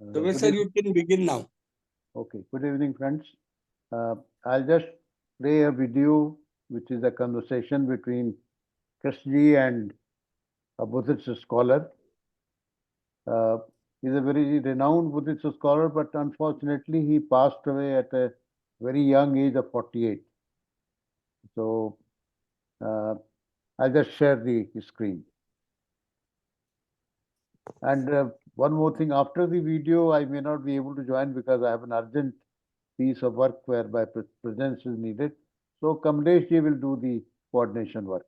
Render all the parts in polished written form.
So, sir, you can begin now. Okay, good evening, friends. I'll just play a video which is a conversation between Krishnaji and a Buddhist scholar. Uh, he's a very renowned Buddhist scholar, but unfortunately, he passed away at a very young age of 48. So, uh, I'll just share the screen. And one more thing, after the video, I may not be able to join because I have an urgent piece of work where my presence is needed. So Kamlesh ji will do the coordination work.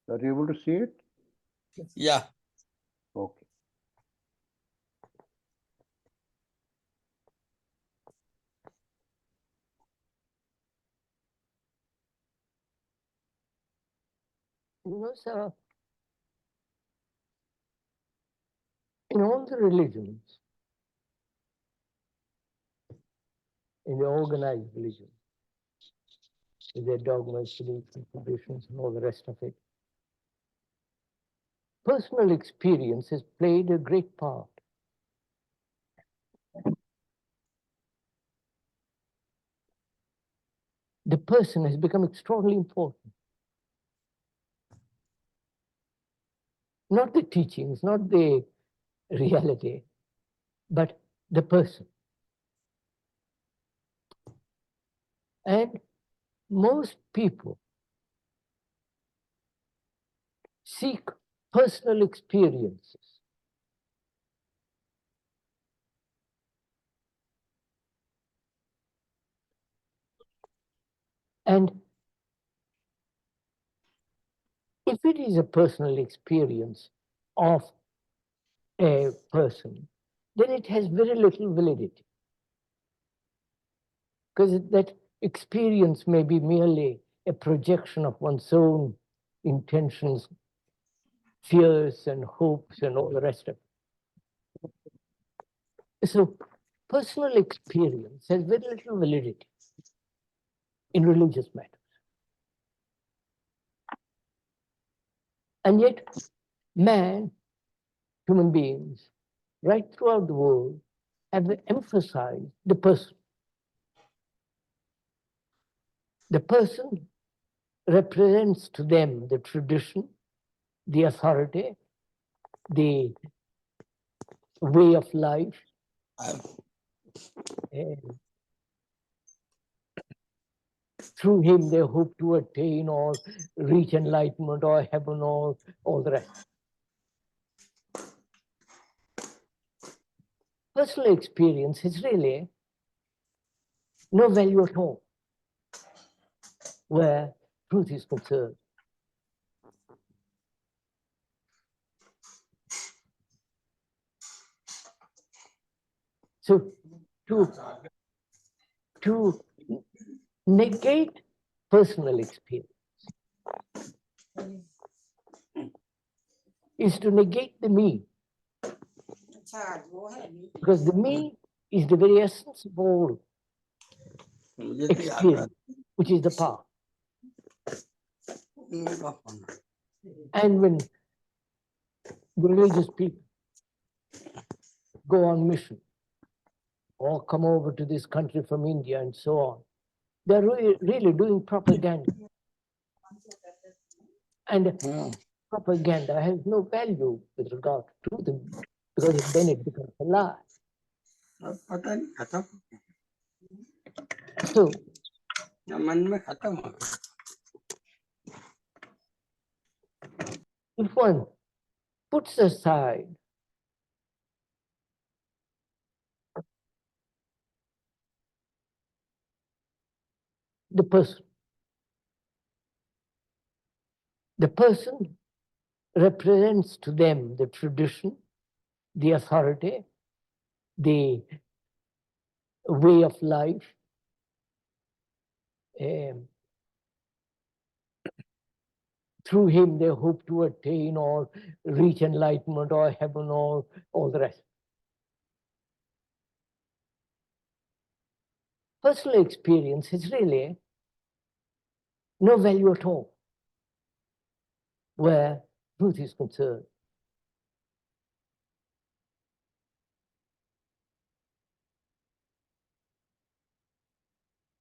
Are you able to see it? Yeah. Okay. Sir, in all the religions, in the organized religions, with their dogmas, beliefs, and traditions, and all the rest of it, personal experience has played a great part. The person has become extraordinarily important. Not the teachings, not the reality, but the person. And most people seek personal experiences. And if it is a personal experience of a person, then it has very little validity. Because that experience may be merely a projection of one's own intentions, fears, and hopes, and all the rest of it. So, personal experience has very little validity in religious matters. And yet, man, human beings, right throughout the world, have emphasized the person. The person represents to them the tradition, the authority, the way of life. And through him, they hope to attain or reach enlightenment or heaven or all the rest. Personal experience is really no value at all where truth is concerned. So to negate personal experience is to negate the me. Because the me is the very essence of all experience, which is the path. And when the religious people go on mission or come over to this country from India and so on, they're really doing propaganda. And propaganda has no value with regard to them, because then it becomes a lie. So, if one puts aside the person. The person represents to them the tradition, the authority, the way of life. Through him, they hope to attain or reach enlightenment or heaven or all the rest. Personal experience is really no value at all where truth is concerned.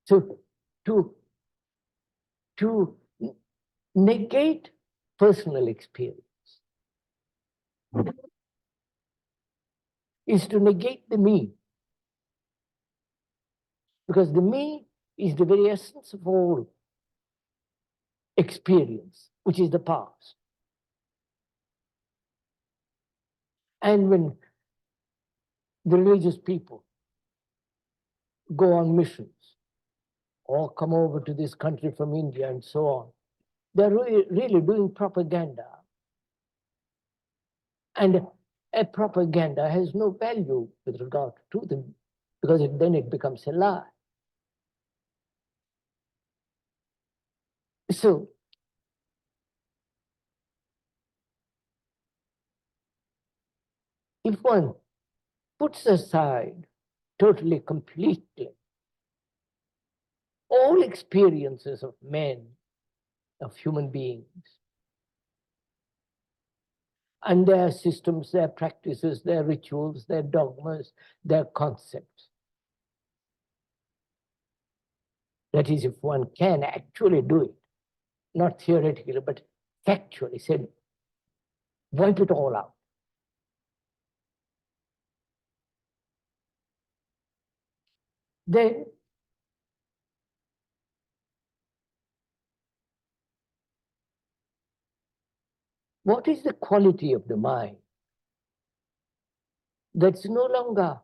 So to negate personal experience is to negate the me. Because the me is the very essence of all experience, which is the past. And when the religious people go on missions or come over to this country from India and so on, they're really doing propaganda. And a propaganda has no value with regard to them, because then it becomes a lie. So, if one puts aside totally, completely all experiences of men, of human beings, and their systems, their practices, their rituals, their dogmas, their concepts. That is, if one can actually do it, not theoretically, but factually, said, wipe it all out. Then what is the quality of the mind that's no longer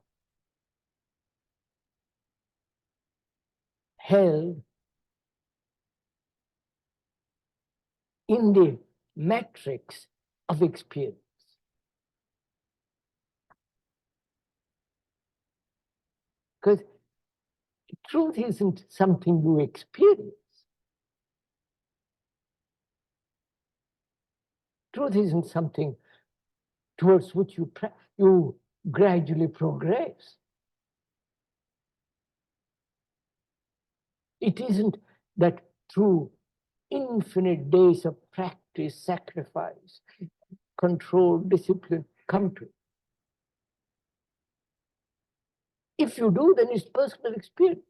held in the matrix of experience? Because truth isn't something you experience. Truth isn't something towards which you gradually progress. It isn't that through infinite days of practice, sacrifice, control, discipline, come to it. If you do, then it's personal experience.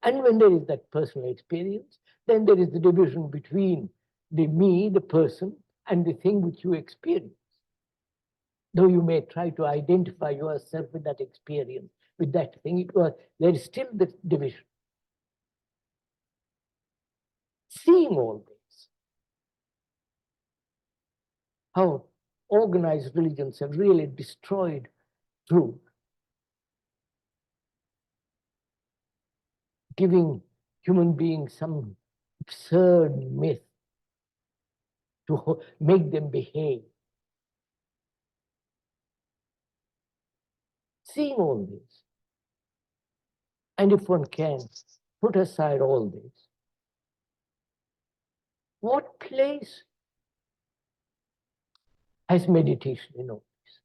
And when there is that personal experience, then there is the division between the me, the person, and the thing which you experience. Though you may try to identify yourself with that experience, with that thing, there is still the division. Seeing all this, how organized religions have really destroyed truth, giving human beings some absurd myth to make them behave. Seeing all this, and if one can put aside all this, what place has meditation in all this?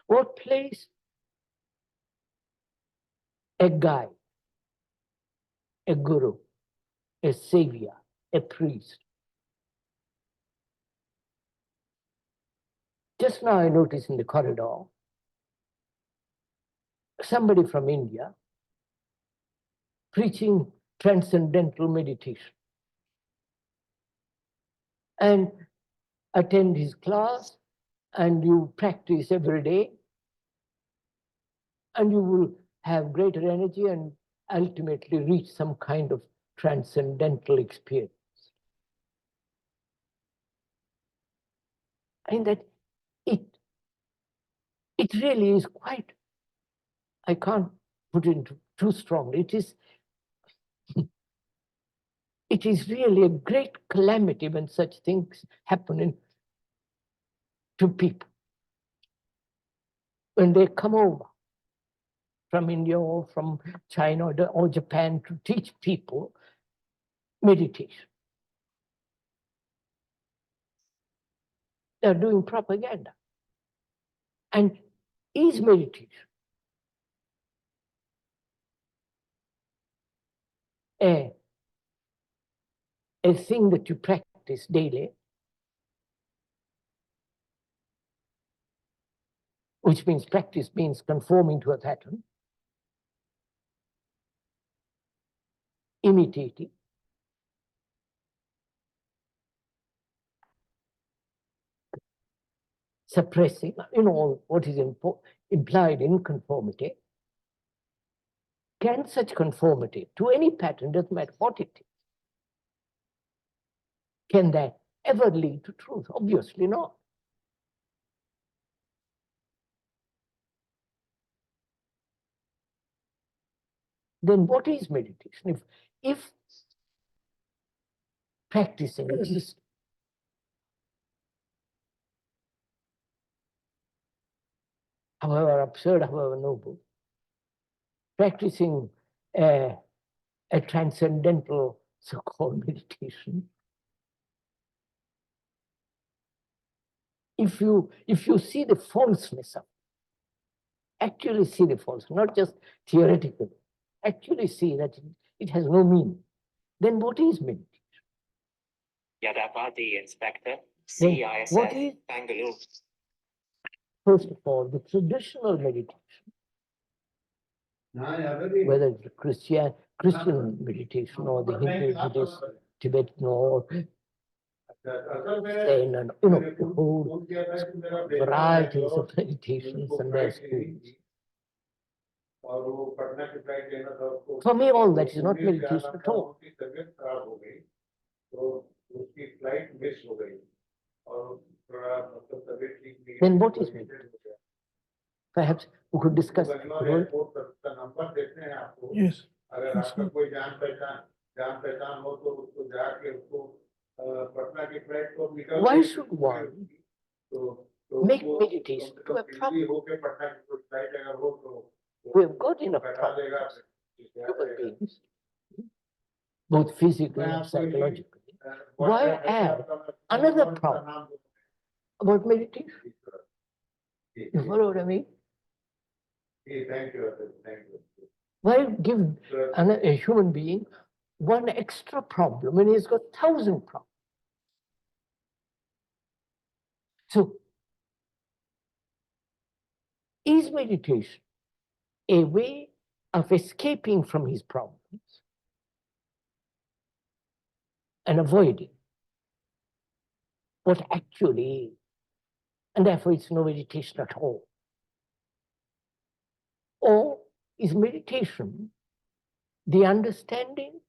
What place a guide, a guru, a savior, a priest? Just now I noticed in the corridor, somebody from India preaching transcendental meditation. And attend his class, and you practice every day, and you will have greater energy and ultimately reach some kind of transcendental experience. And that it really is quite I can't put it too strongly. It is really a great calamity when such things happen to people. When they come over from India or from China or Japan to teach people meditation. They're doing propaganda. And is meditation a thing that you practice daily, which means practice means conforming to a pattern, imitating, suppressing, what is implied in conformity. Can such conformity to any pattern, doesn't matter what it is, can that ever lead to truth? Obviously not. Then what is meditation? If practicing exists, however absurd, however noble, practicing a transcendental so-called meditation, if you see the falseness of it, actually see the falseness, not just theoretically, actually see that it has no meaning, then what is meditation? Yadapati Inspector, Then what CISF, is, Bangalore. first of all, the traditional meditation, whether it's Christian meditation or the Hindu, Buddhist, Tibetan, or Zen, and the whole varieties of meditations and their schools. For me, all that is not meditation at all. Then what is meditation? Perhaps we could discuss that. Yes. Why should one make meditation to a problem? We have got enough problems, human beings, both physically and psychologically. Why add another problem about meditation? You follow what I mean? Why give a human being one extra problem when he's got 1,000 problems? So, is meditation a way of escaping from his problems and avoiding what actually is? And therefore it's no meditation at all. Or is meditation the understanding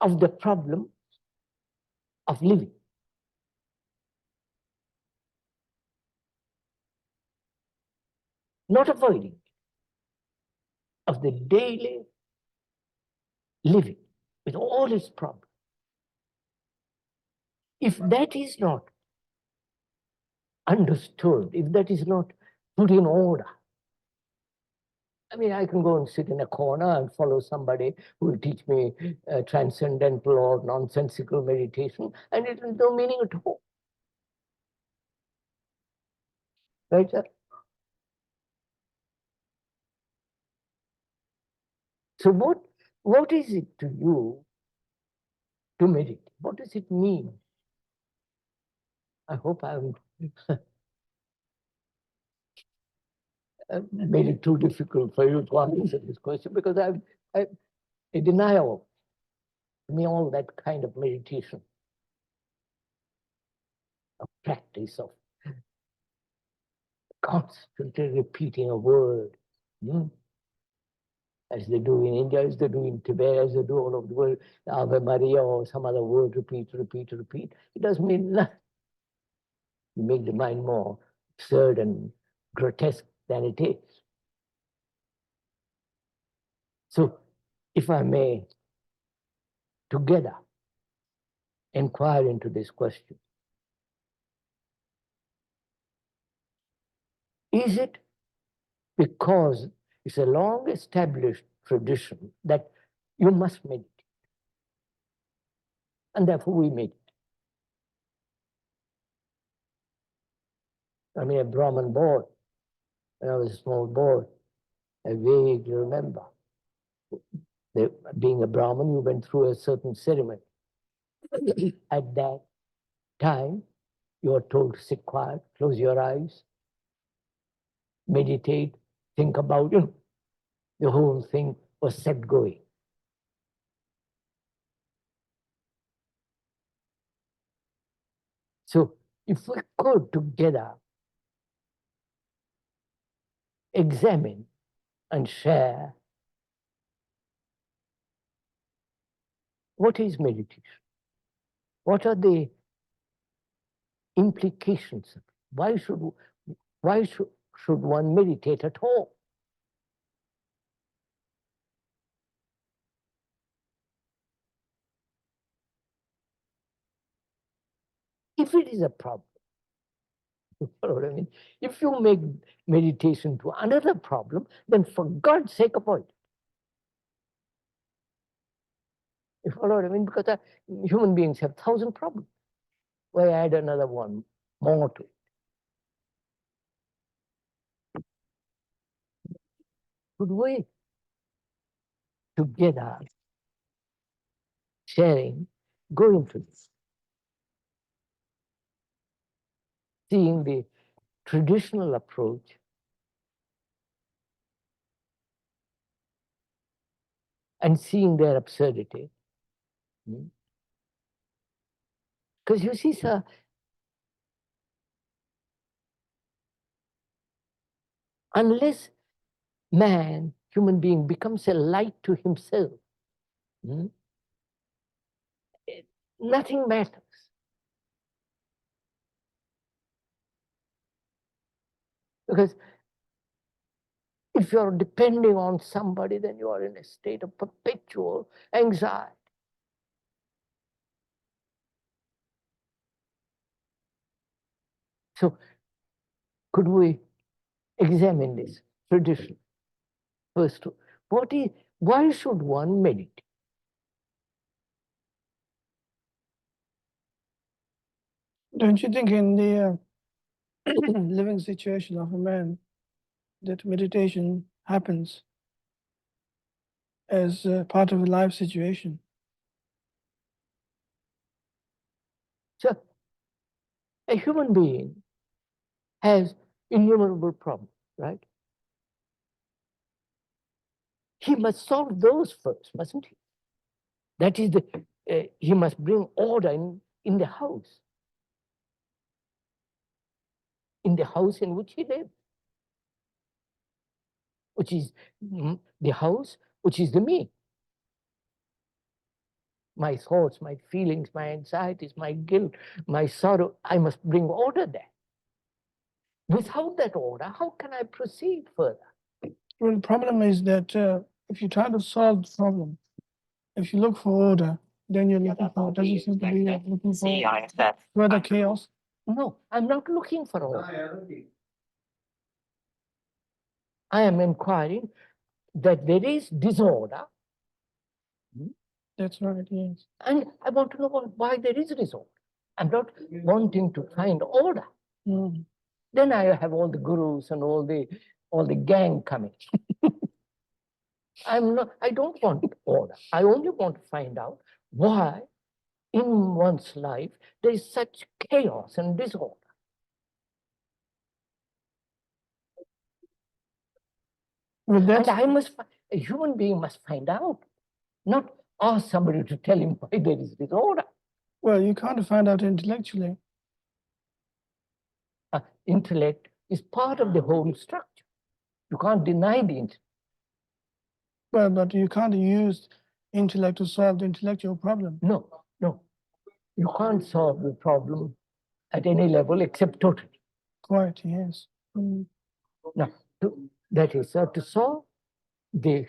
of the problem of living? Not avoiding it, of the daily living with all its problems. If that is not understood, if that is not put in order, I mean, I can go and sit in a corner and follow somebody who will teach me transcendental or nonsensical meditation, and it has no meaning at all. Right, sir? So what is it to you to meditate? What does it mean? I hope I haven't made it too difficult for you to answer this question, because I a denial to me all that kind of meditation, of practice of constantly repeating a word, as they do in India, as they do in Tibet, as they do all over the world, Ave Maria or some other word, repeat. It doesn't mean nothing. You make the mind more absurd and grotesque than it is. So, if I may, together inquire into this question. Is it because it's a long established tradition that you must meditate? And therefore we meditate. I mean, a Brahmin boy, when I was a small boy, I vaguely remember. Being a Brahmin, you went through a certain ceremony. At that time, you are told to sit quiet, close your eyes, meditate, think about, the whole thing was set going. So if we could together examine and share what is meditation, what are the implications of it? Why should one meditate at all? If it is a problem, you follow what I mean? If you make meditation to another problem, then for God's sake avoid it. You follow what I mean? Because human beings have 1,000 problems. Why add another one more to it? Could we together, sharing, go into this, seeing the traditional approach and seeing their absurdity? Because you see, sir, unless man, human being, becomes a light to himself, nothing matters. Because if you're depending on somebody, then you are in a state of perpetual anxiety. So, could we examine this tradition? First, why should one meditate? Don't you think in the living situation of a man that meditation happens as part of a life situation? So, a human being has innumerable problems, right? He must solve those first, mustn't he? That is he must bring order in the house. In the house in which he lives, which is the house, which is the me. My thoughts, my feelings, my anxieties, my guilt, my sorrow, I must bring order there. Without that order, how can I proceed further? Well, the problem is that if you try to solve the problem, if you look for order, then you're looking for, doesn't seem to be looking for further chaos. No, I'm not looking for order. I am inquiring that there is disorder. That's right, yes. And I want to know why there is disorder. I'm not wanting to find order. Then I have all the gurus and all the gang coming. I don't want order. I only want to find out why in one's life there is such chaos and disorder. Well, and a human being must find out, not ask somebody to tell him why there is disorder. Well, you can't find out intellectually. Intellect is part of the whole structure. You can't deny the intellect. Well, but you can't use intellect to solve the intellectual problem. No. You can't solve the problem at any level except totally. Quite, yes. Now, that is, to solve the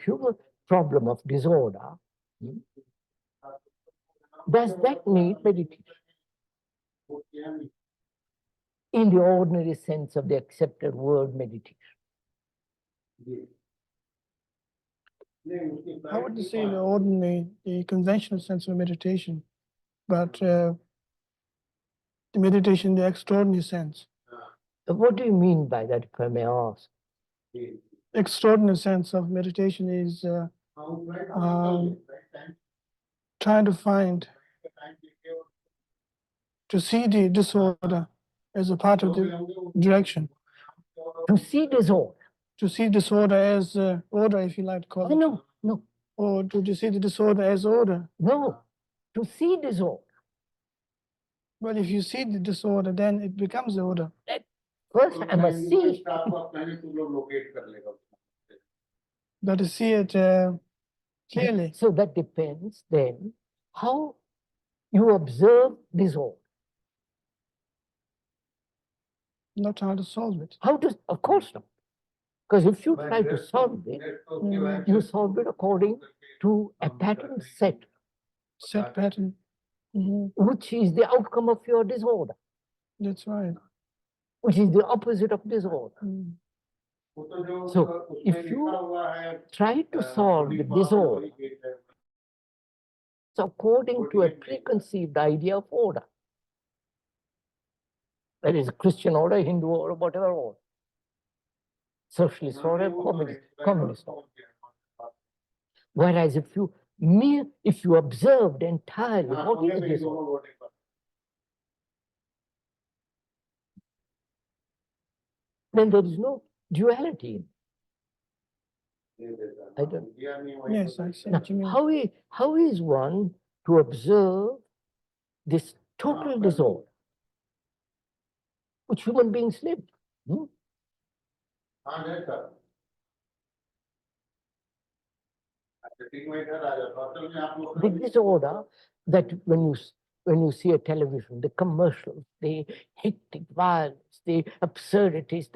problem of disorder, does that need meditation? In the ordinary sense of the accepted word meditation. I wouldn't say the ordinary, the conventional sense of meditation, but the meditation in the extraordinary sense. What do you mean by that, if I may ask? Extraordinary sense of meditation is trying to find, to see the disorder as a part of the direction. To see disorder. To see disorder as order, if you like to call it. No, no, Or to see the disorder as order. no. To see disorder. But if you see the disorder, then it becomes order. First, I must see. But to see it clearly, So that depends then how you observe disorder. not how to solve it. How to, of course not. Because if you try to solve it, you solve it according to a pattern set, Set pattern. which is the outcome of your disorder, That's right. which is the opposite of disorder. So if you try to solve the disorder, it's according to a preconceived idea of order. That is Christian order, Hindu order, whatever order. Socialist order, communist order. Whereas if you observed entirely what is disorder, then there is no duality. I don't. Yes, I see Now, what you mean. how is one to observe this total disorder which human beings live? The disorder that when you see a television, the commercials, the hectic violence, the absurdities,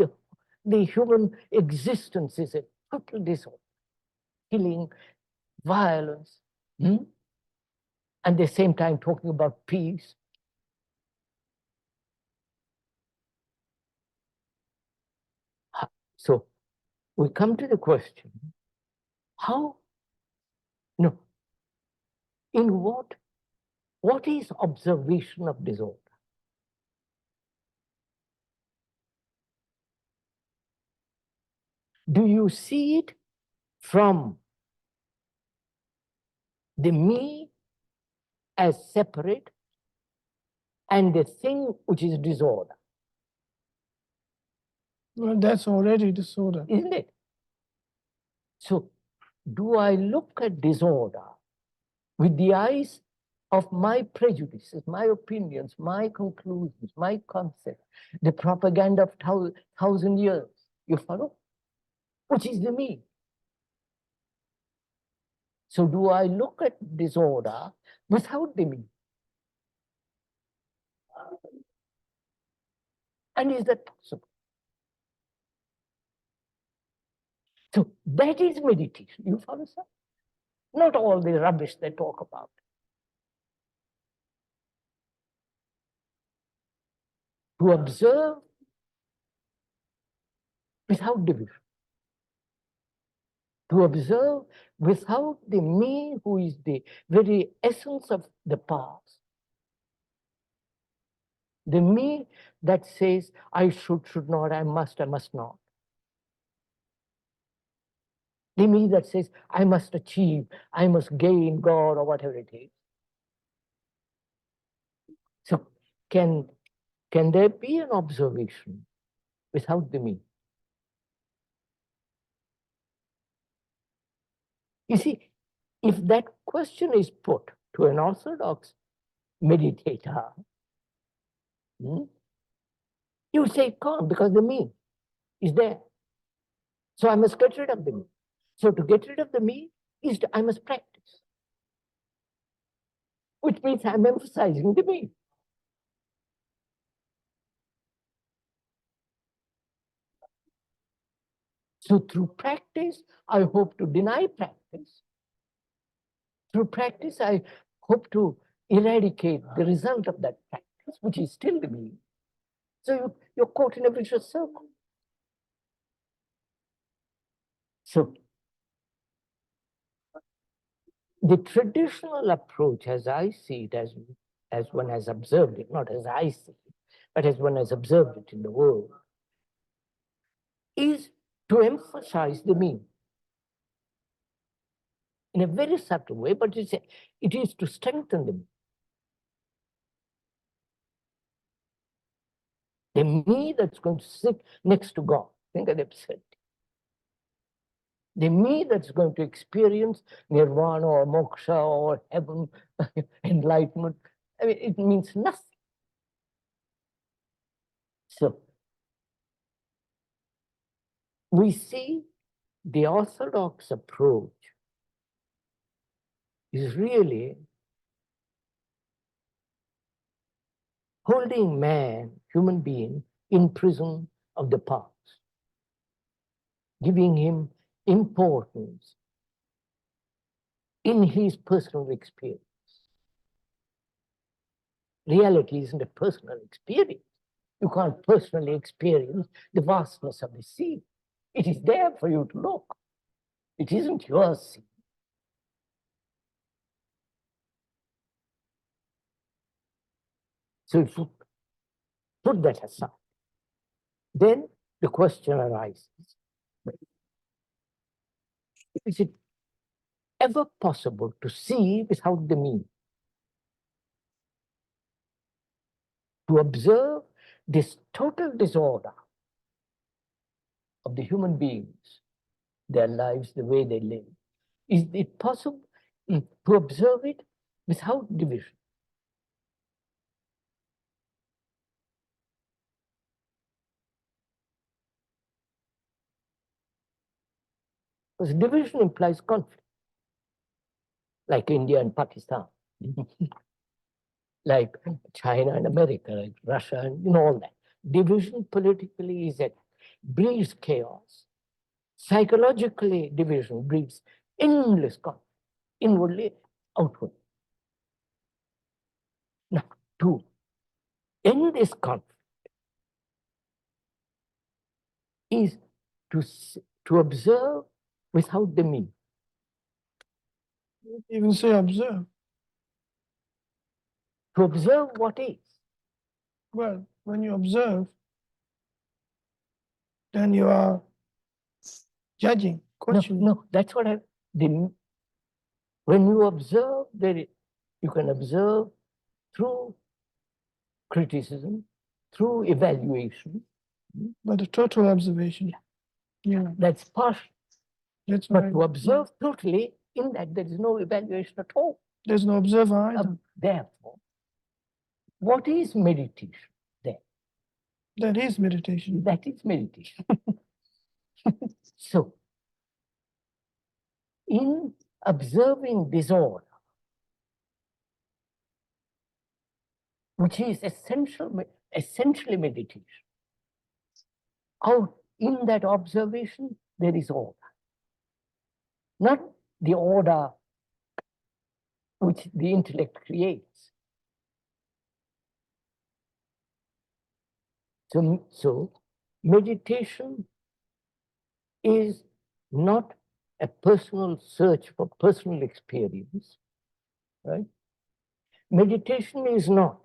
the human existence is a total disorder. Killing, violence, and at the same time talking about peace. So we come to the question, what is observation of disorder? Do you see it from the me as separate and the thing which is disorder? Well, that's already disorder. Isn't it? So, do I look at disorder with the eyes of my prejudices, my opinions, my conclusions, my concepts, the propaganda of 1,000 years? You follow? Which is the me. So, do I look at disorder without the me? And is that possible? So that is meditation. You follow, sir? Not all the rubbish they talk about. To observe without division. To observe without the me who is the very essence of the past. The me that says, I should not, I must not. The me that says, I must achieve, I must gain God or whatever it is. So can there be an observation without the me? You see, if that question is put to an orthodox meditator, you would say it can't because the me is there. So I must get rid of the me. So to get rid of the me is I must practice, which means I'm emphasizing the me. So through practice, I hope to deny practice. practice. Through practice, I hope to eradicate the result of that practice, which is still the me. So you're caught in a vicious circle. So the traditional approach, as I see it, as one has observed it, not as I see it, but as one has observed it in the world, is to emphasize the me in a very subtle way, but it is to strengthen the me. The me that's going to sit next to God. Think of the absurdity. The me that's going to experience nirvana or moksha or heaven, enlightenment. I mean, it means nothing. So, we see the orthodox approach is really holding man, human being, in prison of the past, giving him importance in his personal experience. Reality isn't a personal experience. You can't personally experience the vastness of the sea. It is there for you to look. It isn't your sea. So if you put that aside, then the question arises, is it ever possible to see without the me? To observe this total disorder of the human beings, their lives, the way they live. Is it possible to observe it without division? Because division implies conflict, like India and Pakistan, like China and America, like Russia, and all that. Division politically is that breeds chaos. Psychologically, division breeds endless conflict, inwardly, outwardly. Now, to end this conflict is to observe without the me. Even say observe. To observe what is. Well, when you observe, then you are judging, questioning. No, that's what when you observe, you can observe through criticism, through evaluation. But the total observation. Yeah, That's partial. that's But right. to observe totally, in that there is no evaluation at all. There's no observer either. Therefore, what is meditation then? That is meditation. That is meditation. So, in observing disorder, which is essentially meditation, out in that observation, there is order. Not the order which the intellect creates. So meditation is not a personal search for personal experience, right? Meditation is not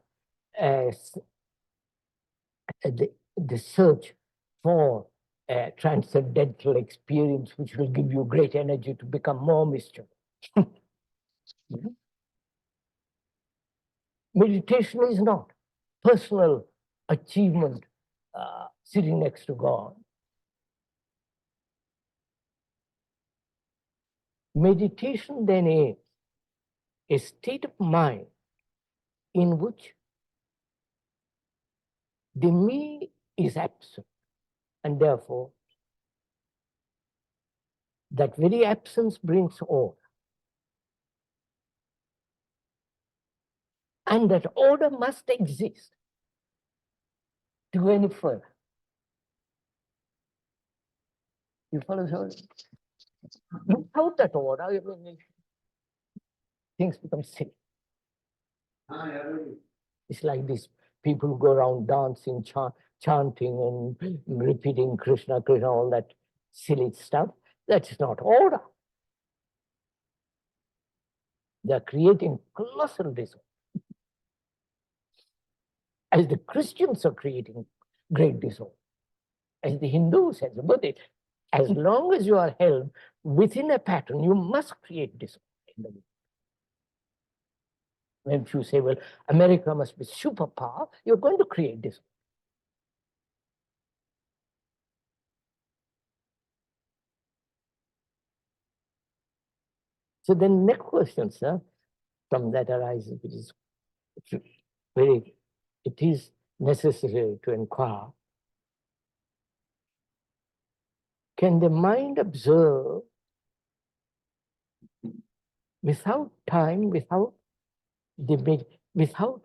the search for a transcendental experience which will give you great energy to become more mischievous. Meditation is not personal achievement sitting next to God. Meditation then is a state of mind in which the me is absent, and therefore that very absence brings order. And that order must exist to go any further. You follow? Without that order, I mean, things become silly. It's like these people who go around dancing, chanting and repeating Krishna, Krishna, all that silly stuff. That's not order. They're creating colossal disorder. As the Christians are creating great disorder. As the Hindus, as the Buddhists, as long as you are held within a pattern, you must create disorder in the world. When you say, well, America must be superpower, you're going to create disorder. So then next question, sir, from that arises, which is very, it is necessary to inquire. Can the mind observe without time, without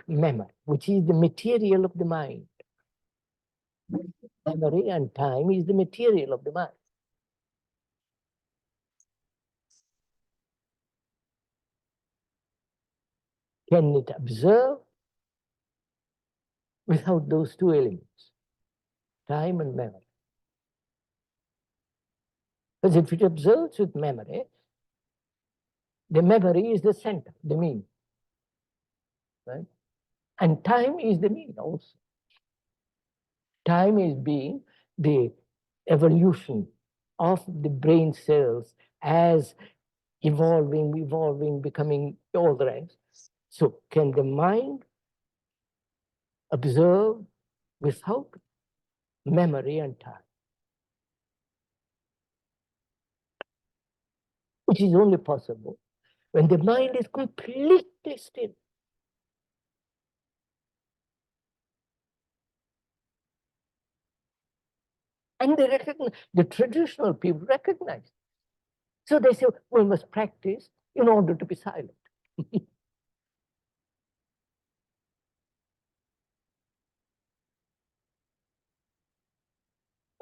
memory, which is the material of the mind? Memory and time is the material of the mind. Can it observe without those two elements, time and memory? Because if it observes with memory, the memory is the center, the mean, right? And time is the mean also. Time is being the evolution of the brain cells as evolving, becoming all the rest. So can the mind observe without memory and time? Which is only possible when the mind is completely still. And they recognize, the traditional people recognize. So they say, we must practice in order to be silent.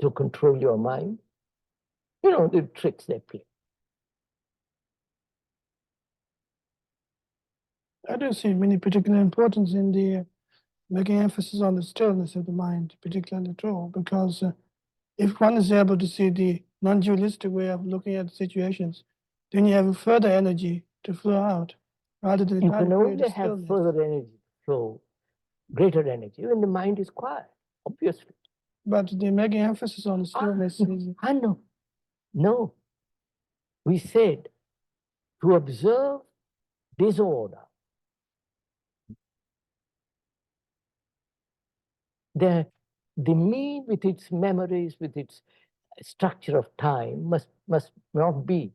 To control your mind. You know, the tricks they play. I don't see any particular importance in the making emphasis on the stillness of the mind, particularly true, because if one is able to see the non-dualistic way of looking at situations, then you have a further energy to flow out, rather than You trying can to create only a have stillness. further energy flow, greater energy, when the mind is quiet, obviously. But the making emphasis on the stillness is I know. No. We said to observe disorder. The me with its memories, with its structure of time must not be.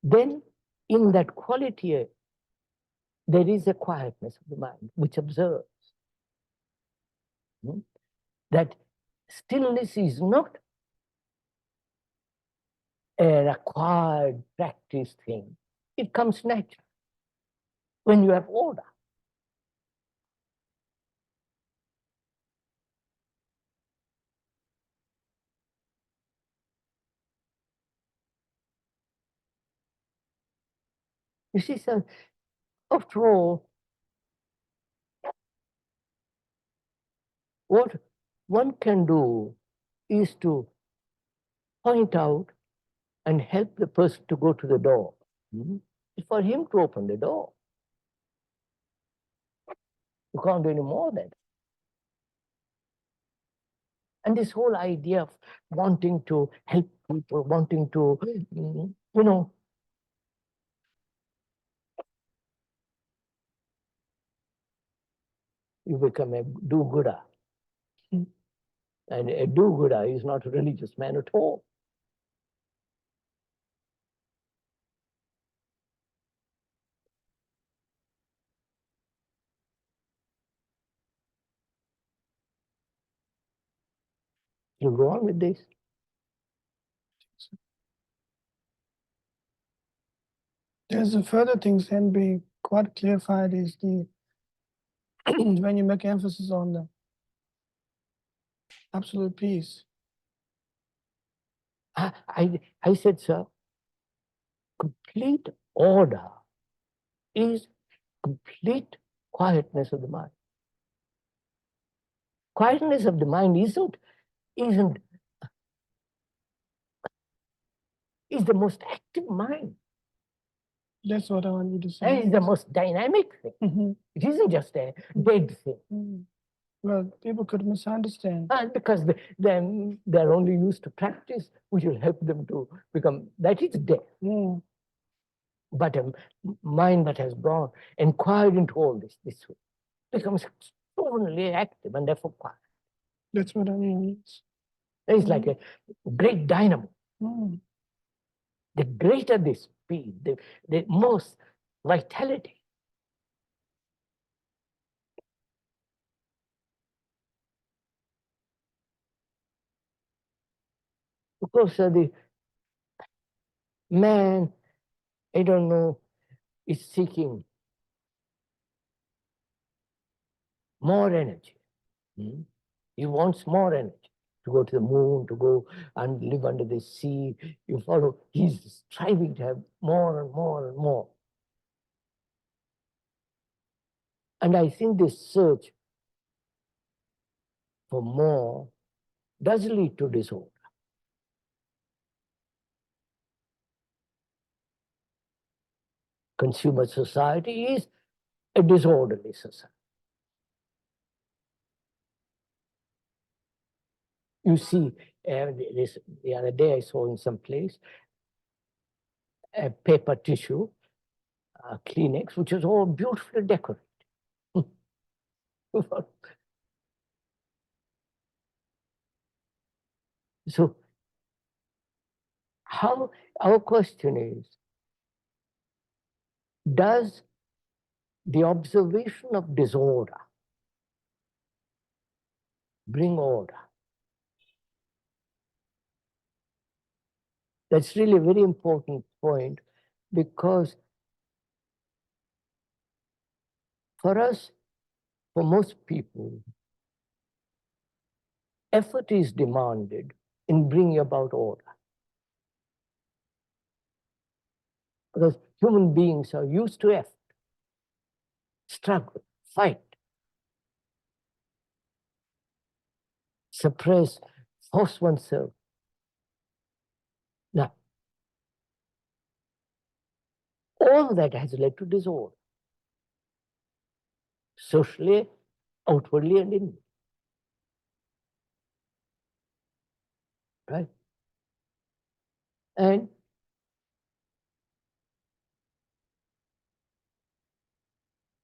Then in that quality, there is a quietness of the mind which observes. That stillness is not an acquired practice thing. It comes natural when you have order. You see, sir, after all, what one can do is to point out and help the person to go to the door. It's for him to open the door. You can't do any more than that. And this whole idea of wanting to help people, wanting to, you know, you become a do-gooder. And a do-gooder is not a religious man at all. You go on with this. there's a further things can be quite clarified is the when you make emphasis on the absolute peace, I said, sir, complete order is complete quietness of the mind. Quietness of the mind is the most active mind. That's what I want you to say. It is the most dynamic thing. Mhm. It isn't just a dead thing. Mm. Well, people could misunderstand. And because they're only used to practice, which will help them to become, that is dead. Mm. But a mind that has gone inquired into all this way, becomes extraordinarily active and therefore quiet. That's what I mean. It's like a great dynamo. Mm. The greater the speed, the most vitality. Of course, the man, I don't know, is seeking more energy. He wants more energy to go to the moon, to go and live under the sea. You follow, he's striving to have more and more and more. And I think this search for more does lead to disorder. Consumer society is a disorderly society. You see, the other day I saw in some place a paper tissue, Kleenex, which is all beautifully decorated. So, our question is, does the observation of disorder bring order? That's really a very important point, because for us, for most people, effort is demanded in bringing about order. Because human beings are used to effort, struggle, fight, suppress, force oneself. Now, all that has led to disorder, socially, outwardly, and inwardly. Right? And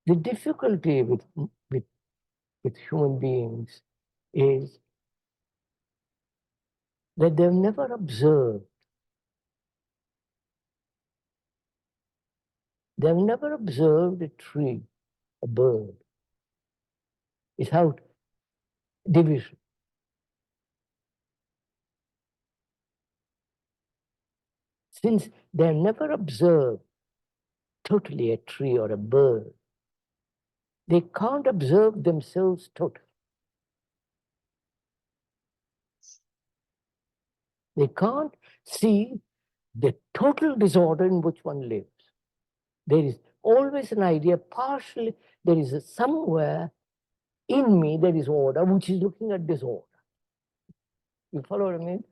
the difficulty with human beings is that they've never observed. They've never observed a tree, a bird, without division. Since they've never observed totally a tree or a bird, they can't observe themselves totally. They can't see the total disorder in which one lives. There is always an idea, partially, there is somewhere in me there is order, which is looking at disorder. You follow what I mean?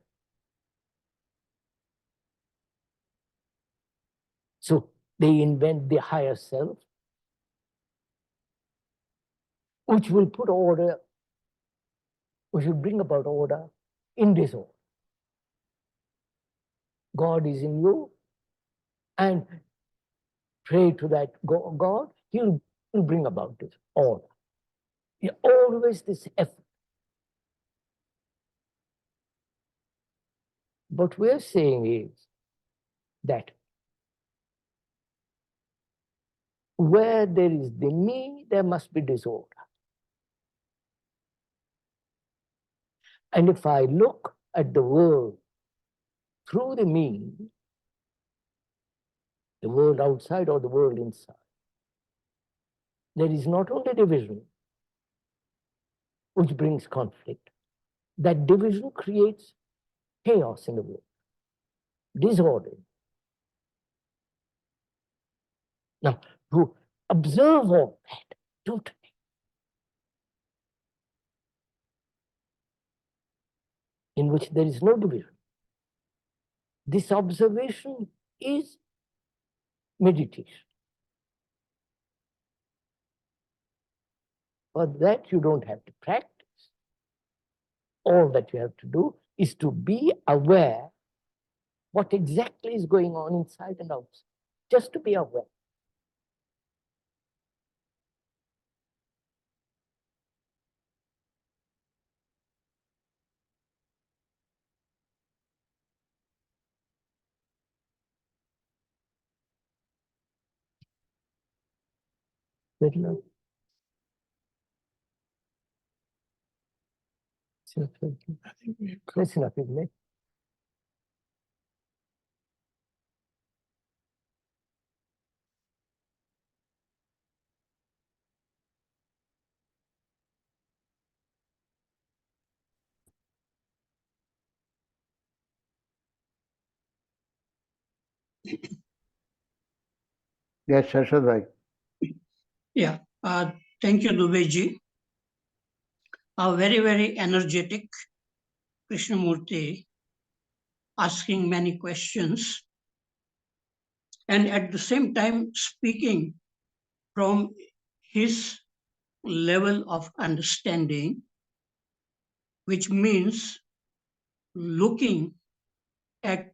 So they invent the higher self, which will put order, which will bring about order in disorder. God is in you, and pray to that God, he'll bring about this order. Always this effort. What we're saying is that where there is the me, there must be disorder. And if I look at the world through the me, the world outside or the world inside, there is not only division, which brings conflict. That division creates chaos in the world. disordered. Now, to observe all that totally, in which there is no division, this observation is meditation. For that, you don't have to practice. All that you have to do is to be aware what exactly is going on inside and outside. Just to be aware. Good enough. I think we have That's enough, isn't it? Yes, Harshad bhai. Yeah, thank you, Dubeyji. Very, very energetic Krishnamurti, asking many questions, and at the same time speaking from his level of understanding, which means looking at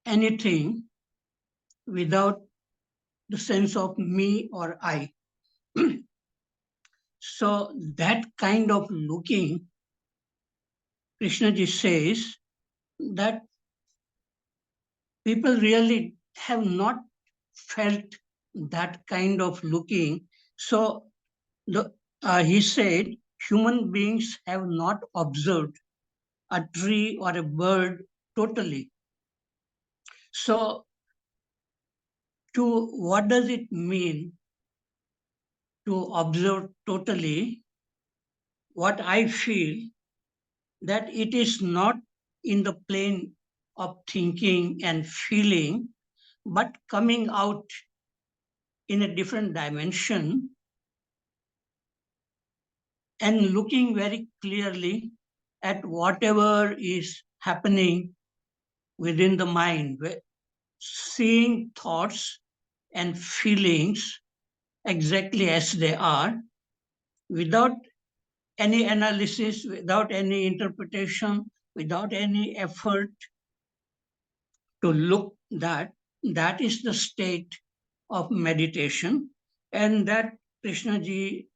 anything without the sense of me or I. So that kind of looking, Krishnaji says that people really have not felt that kind of looking. So he said, human beings have not observed a tree or a bird totally. So what does it mean to observe totally? What I feel that it is not in the plane of thinking and feeling, but coming out in a different dimension and looking very clearly at whatever is happening within the mind, seeing thoughts and feelings exactly as they are, without any analysis, without any interpretation, without any effort to look that is the state of meditation. And that Krishnaji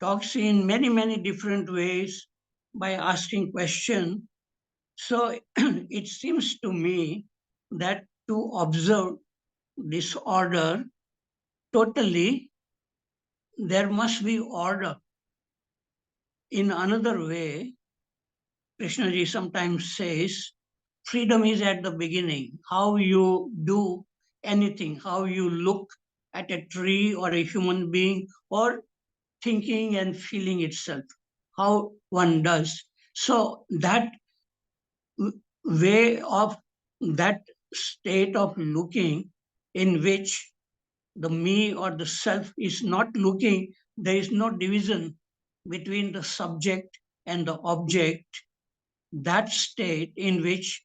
talks in many, many different ways by asking questions. So it seems to me that to observe disorder totally, there must be order. In another way, Krishnaji sometimes says, freedom is at the beginning. How you do anything, how you look at a tree or a human being or thinking and feeling itself, how one does. So that way of, that state of looking in which the me or the self is not looking, there is no division between the subject and the object, that state in which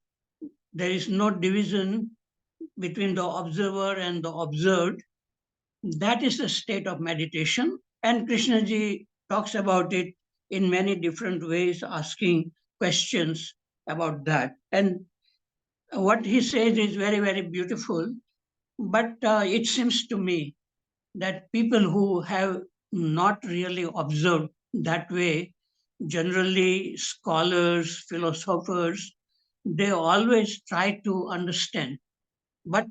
there is no division between the observer and the observed, that is the state of meditation. And Krishnaji talks about it in many different ways, asking questions about that. And what he says is very, very beautiful. But it seems to me that people who have not really observed that way, generally scholars, philosophers, they always try to understand. But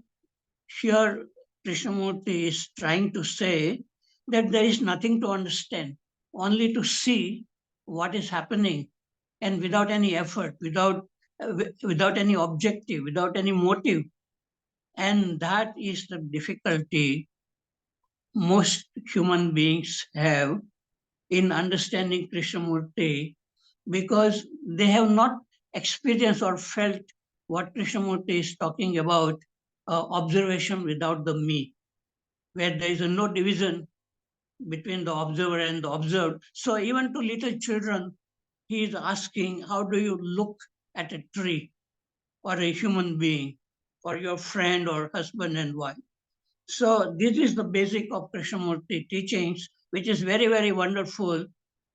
here Krishnamurti is trying to say that there is nothing to understand, only to see what is happening, and without any effort, without any objective, without any motive. And that is the difficulty most human beings have in understanding Krishnamurti, because they have not experienced or felt what Krishnamurti is talking about, observation without the me, where there is no division between the observer and the observed. So even to little children, he is asking, how do you look at a tree or a human being or your friend or husband and wife? So this is the basic of Krishnamurti teachings, which is very, very wonderful.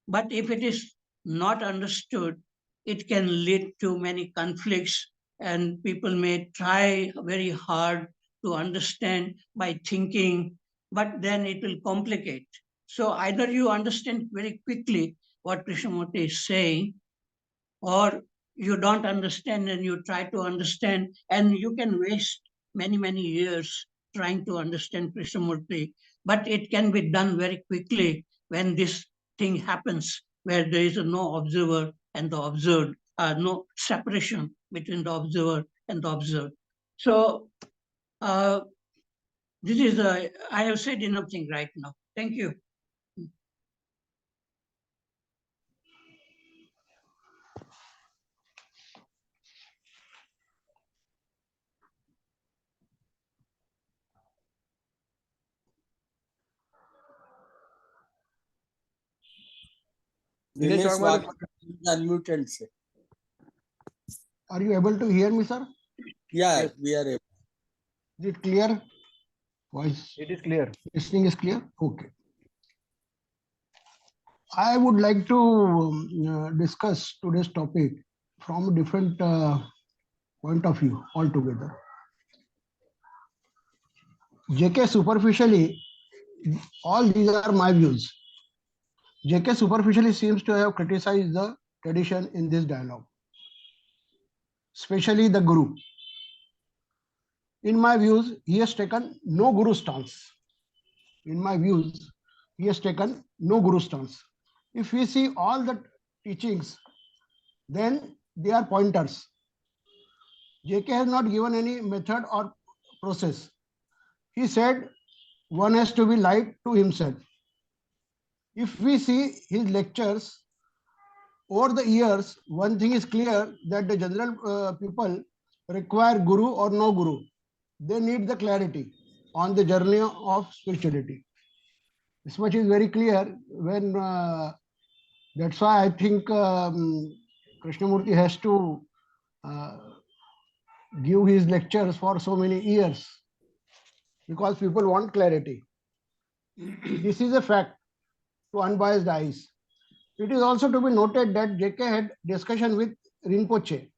But if it is not understood, it can lead to many conflicts, and people may try very hard to understand by thinking, but then it will complicate. So either you understand very quickly what Krishnamurti is saying, or you don't understand and you try to understand, and you can waste many, many years trying to understand Krishnamurti. But it can be done very quickly when this thing happens, where there is no observer and the observed, no separation between the observer and the observed. So uh, this is I have said enough thing right now. Thank you. Dinesh Waghmare, Waghmare is unmuted, sir. are you able to hear me, sir? Yeah, Yes. we are able. Is it clear? Voice It is clear. listening is clear? Okay. I would like to discuss today's topic from a different point of view altogether. JK superficially, all these are my views. JK superficially seems to have criticized the tradition in this dialogue, especially the Guru. In my views, he has taken no Guru stance. In my views, he has taken no Guru stance. If we see all the teachings, then they are pointers. JK has not given any method or process. He said one has to be light to himself. If we see his lectures over the years, one thing is clear that the general people require Guru or no Guru. They need the clarity on the journey of spirituality. This much is very clear when that's why I think Krishnamurti has to give his lectures for so many years because people want clarity. This is a fact to unbiased eyes. It is also to be noted that JK had discussion with Rinpoche,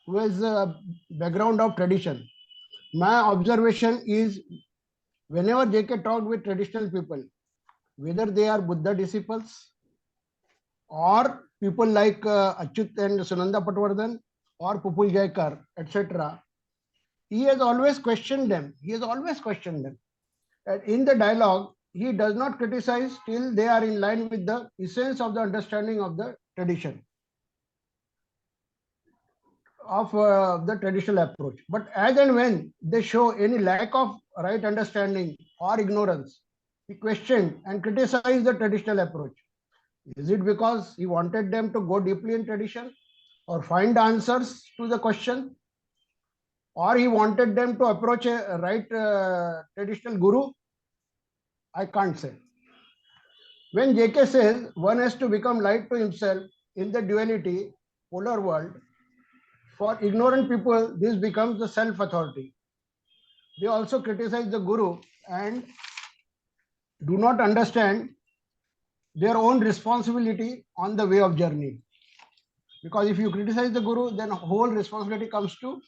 who has a background of tradition. My observation is whenever JK talked with traditional people, whether they are Buddha disciples or people like Achyut and Sunanda Patwardhan or Pupul Jaikar, etc., he has always questioned them. He has always questioned them. And in the dialogue, he does not criticize till they are in line with the essence of the understanding of the tradition, of the traditional approach. But as and when they show any lack of right understanding or ignorance, he questioned and criticized the traditional approach. Is it because he wanted them to go deeply in tradition or find answers to the question, or he wanted them to approach a right traditional guru? I can't say. When JK says one has to become light to himself in the duality, polar world, for ignorant people, this becomes the self-authority. They also criticize the guru and do not understand their own responsibility on the way of journey. Because if you criticize the guru, then whole responsibility comes to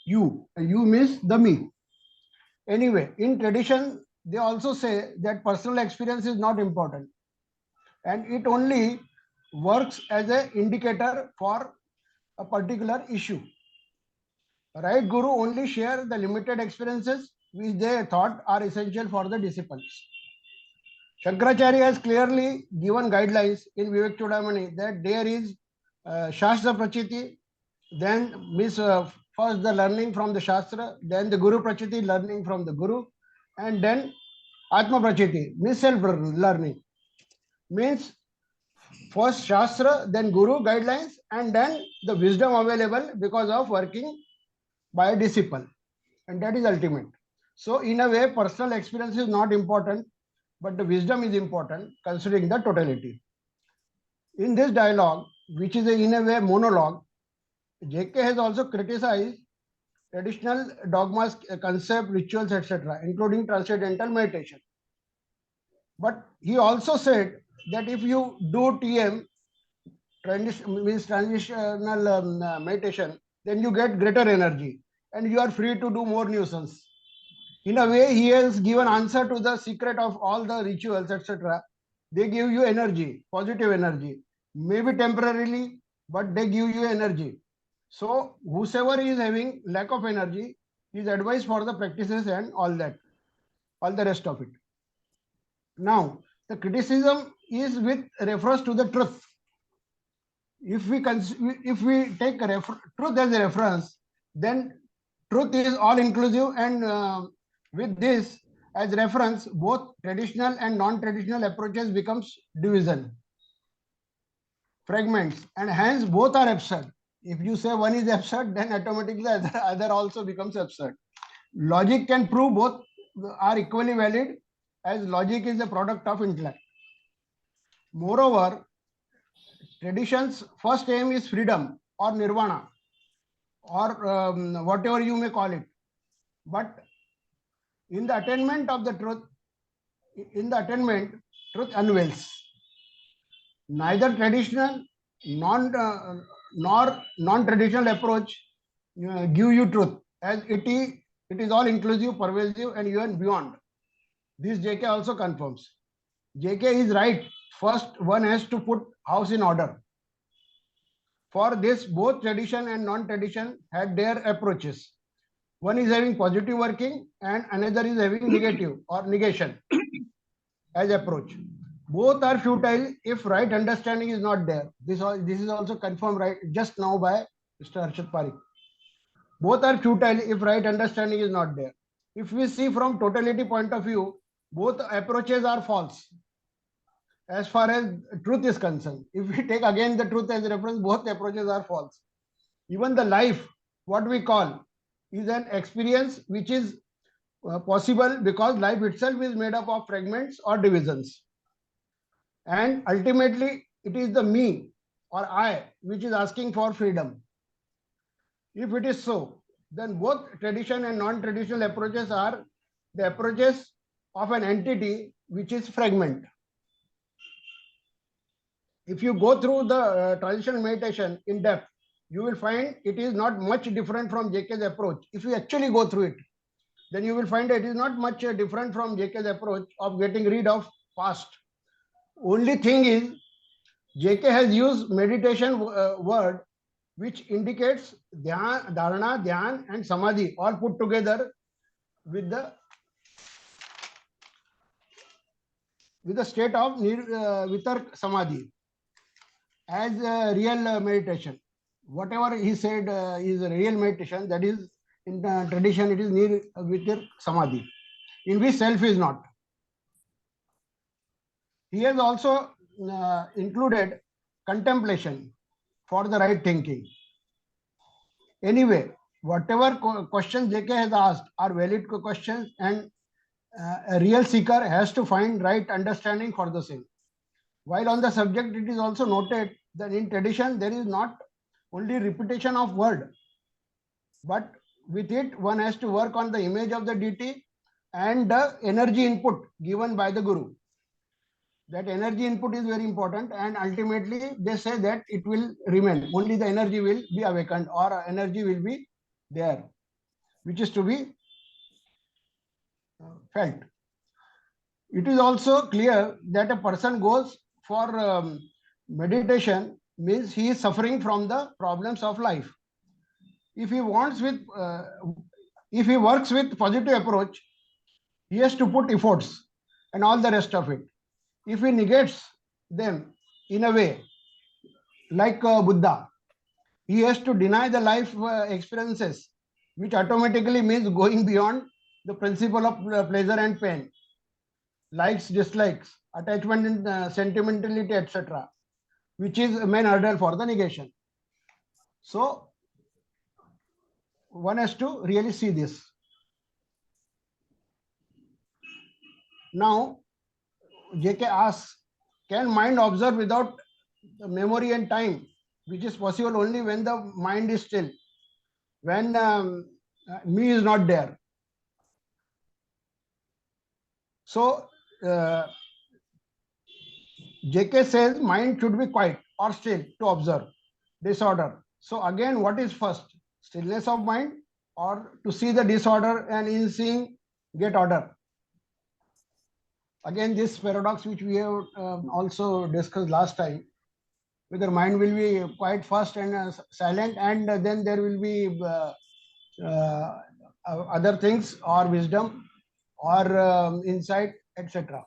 you. You means the me. Anyway, in tradition, they also say that personal experience is not important, and it only works as an indicator for a particular issue. Right guru only share the limited experiences which they thought are essential for the disciples. Shankaracharya has clearly given guidelines in Vivek Chudamani that there is Shastra Prachiti, then means first the learning from the Shastra, then the Guru Prachiti, learning from the Guru, and then Atma Prachiti, means self-learning. Means first Shastra, then Guru guidelines, and then the wisdom available because of working by a disciple, and that is ultimate. So in a way, personal experience is not important, but the wisdom is important considering the totality. In this dialogue, which is in a way monologue, JK has also criticized traditional dogmas, concept, rituals, etc., including transcendental meditation. But he also said that if you do TM, means transitional meditation, then you get greater energy and you are free to do more nuisance. In a way, he has given answer to the secret of all the rituals, etc. They give you energy, positive energy, maybe temporarily, but they give you energy. So whosoever is having lack of energy is advised for the practices and all that, all the rest of it. Now, the criticism is with reference to the truth. If we take truth as a reference, then truth is all inclusive, and with this as reference, both traditional and non-traditional approaches becomes division, fragments, and hence both are absurd. If you say one is absurd, then automatically other also becomes absurd. Logic can prove both are equally valid, as logic is a product of intellect. Moreover, tradition's first aim is freedom or nirvana, or whatever you may call it. But in the attainment of the truth, truth unveils. Neither traditional nor non-traditional approach give you truth, as it is all inclusive, pervasive, and even beyond. This JK also confirms. JK is right. First, one has to put house in order. For this, both tradition and non-tradition had their approaches. One is having positive working and another is having negative or negation as approach. Both are futile if right understanding is not there. This is also confirmed right just now by Mr. Harshad Parekh. Both are futile if right understanding is not there. If we see from totality point of view, both approaches are false as far as truth is concerned. If we take again the truth as a reference, both approaches are false. Even the life, what we call, is an experience which is possible because life itself is made up of fragments or divisions. And ultimately, it is the me or I which is asking for freedom. If it is so, then both tradition and non-traditional approaches are the approaches of an entity which is fragment. If you go through the transitional meditation in depth, you will find it is not much different from JK's approach. If you actually go through it, then you will find it is not much different from JK's approach of getting rid of past. Only thing is, JK has used meditation word which indicates dhyan, dharana, dhyan and samadhi all put together with the state of vitark samadhi as real meditation. Whatever he said is a real meditation, that is in the tradition it is vitark samadhi, in which self is not. He has also included contemplation for the right thinking. Anyway, whatever questions JK has asked are valid questions, and a real seeker has to find right understanding for the same. While on the subject, it is also noted that in tradition there is not only repetition of word, but with it one has to work on the image of the deity and the energy input given by the guru. That energy input is very important, and ultimately they say that it will remain. Only the energy will be awakened, or energy will be there, which is to be felt. It is also clear that a person goes for meditation means he is suffering from the problems of life. If he works with positive approach, he has to put efforts and all the rest of it. If he negates them in a way, like Buddha, he has to deny the life experiences, which automatically means going beyond the principle of pleasure and pain, likes, dislikes, attachment and sentimentality, etc., which is a main hurdle for the negation. So, one has to really see this. Now, JK asks, can mind observe without memory and time, which is possible only when the mind is still, when me is not there. So, JK says mind should be quiet or still to observe disorder. So again, what is first? Stillness of mind or to see the disorder and in seeing get order? Again, this paradox which we have also discussed last time, whether mind will be quiet first and silent, and then there will be other things or wisdom or insight, etc.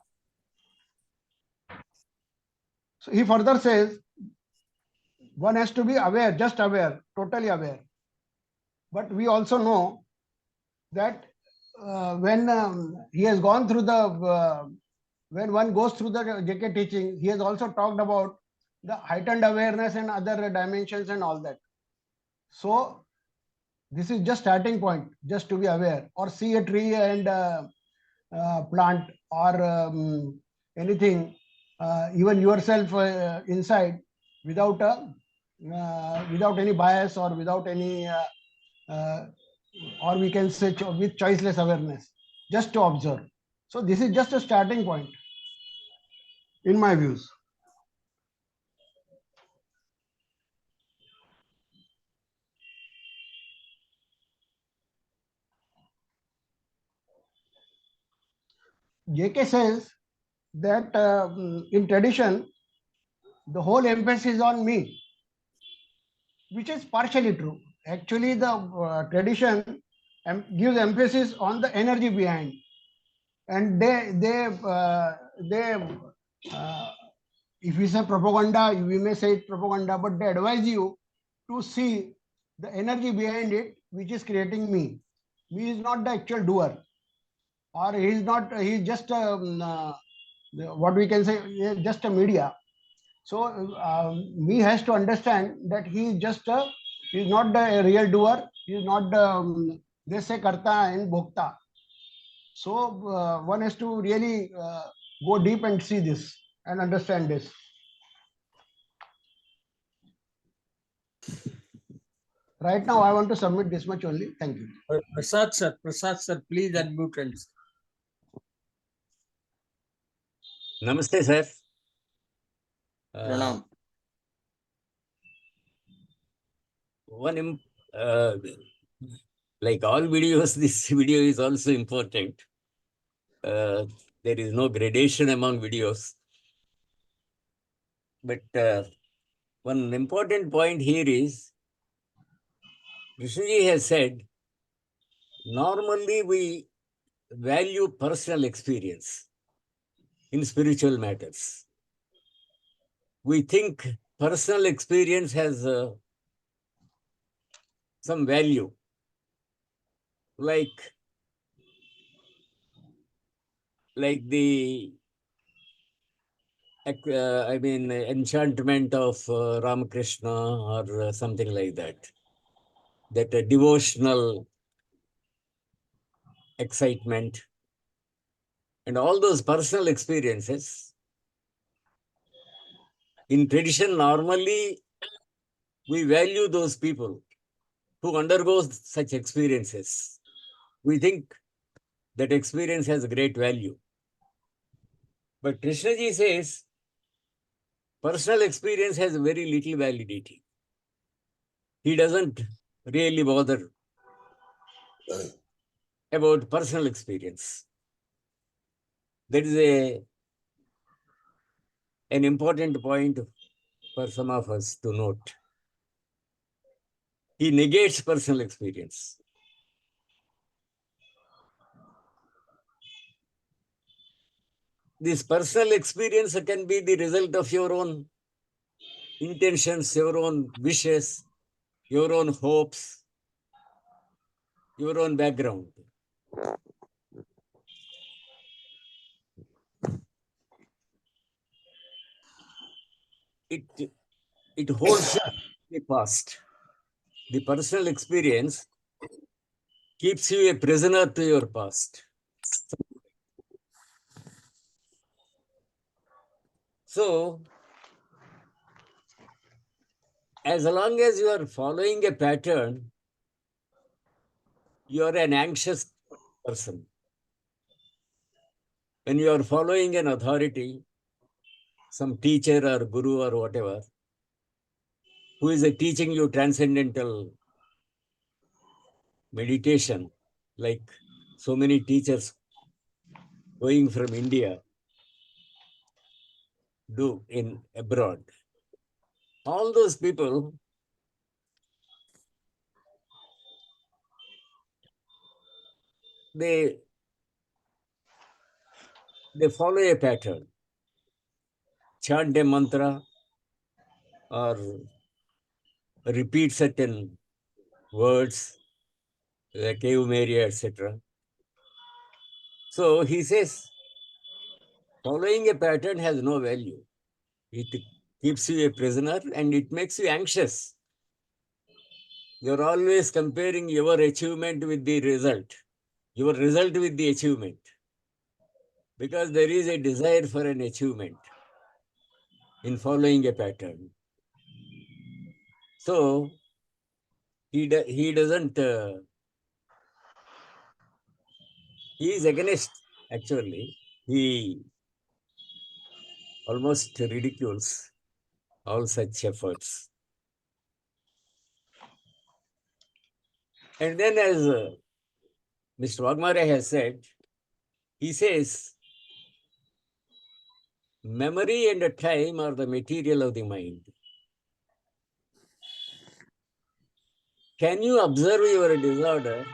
So he further says, one has to be aware, just aware, totally aware. But we also know that when he has gone through the, when one goes through the JK teaching, he has also talked about the heightened awareness and other dimensions and all that. So this is just starting point, just to be aware, or see a tree and plant or anything, even yourself inside, without without any bias or without any or we can say with choiceless awareness, just to observe. So this is just a starting point, in my views. JK says that in tradition, the whole emphasis on me, which is partially true. Actually, the tradition gives emphasis on the energy behind, and if we say propaganda, we may say it propaganda, but they advise you to see the energy behind it, which is creating me. Me is not the actual doer, or he is not. He is just what we can say, just a media. So me has to understand that he is just he is not the real doer. He is not the they say karta and bhokta. So one has to really go deep and see this and understand this. Right now, I want to submit this much only. Thank you. Prasad sir, please unmute and Namaste, sir. pranam. Like all videos, this video is also important. There is no gradation among videos. But one important point here is, Krishnaji has said, normally we value personal experience in spiritual matters. We think personal experience has some value, like the enchantment of Ramakrishna or something like that. That devotional excitement and all those personal experiences. In tradition, normally we value those people who undergo such experiences. We think that experience has great value. But Krishnaji says personal experience has very little validity. He doesn't really bother about personal experience. That is an important point for some of us to note. He negates personal experience. This personal experience can be the result of your own intentions, your own wishes, your own hopes, your own background. It holds the past. The personal experience keeps you a prisoner to your past. So, as long as you are following a pattern, you are an anxious person. When you are following an authority, some teacher or guru or whatever, who is teaching you transcendental meditation, like so many teachers going from India do in abroad. All those people, they follow a pattern, chant a mantra or repeat certain words, like Ave Maria, etc. So he says, following a pattern has no value. It keeps you a prisoner and it makes you anxious. You're always comparing your achievement with the result, your result with the achievement, because there is a desire for an achievement in following a pattern. So he doesn't, he is against, actually. He almost ridicules all such efforts. And then, as Mr. Waghmare has said, he says, memory and time are the material of the mind. Can you observe your disorder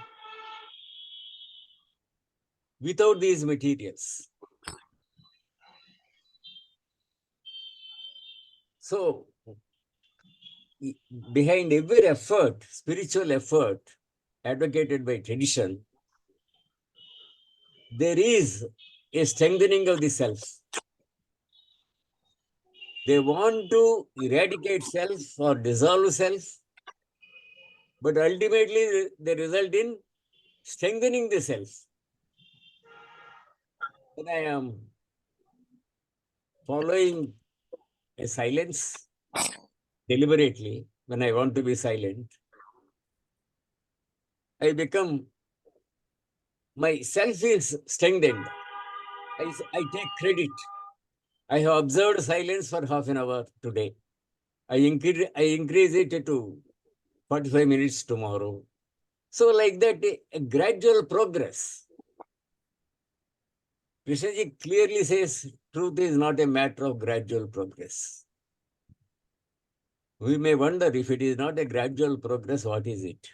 without these materials? So, behind every effort, spiritual effort advocated by tradition, there is a strengthening of the self. They want to eradicate self or dissolve self, but ultimately they result in strengthening the self. When I am following a silence deliberately, when I want to be silent, I become, my self is strengthened. I take credit. I have observed silence for half an hour today. I increase it to 45 minutes tomorrow. So like that, a gradual progress. Krishnaji clearly says truth is not a matter of gradual progress. We may wonder, if it is not a gradual progress, what is it?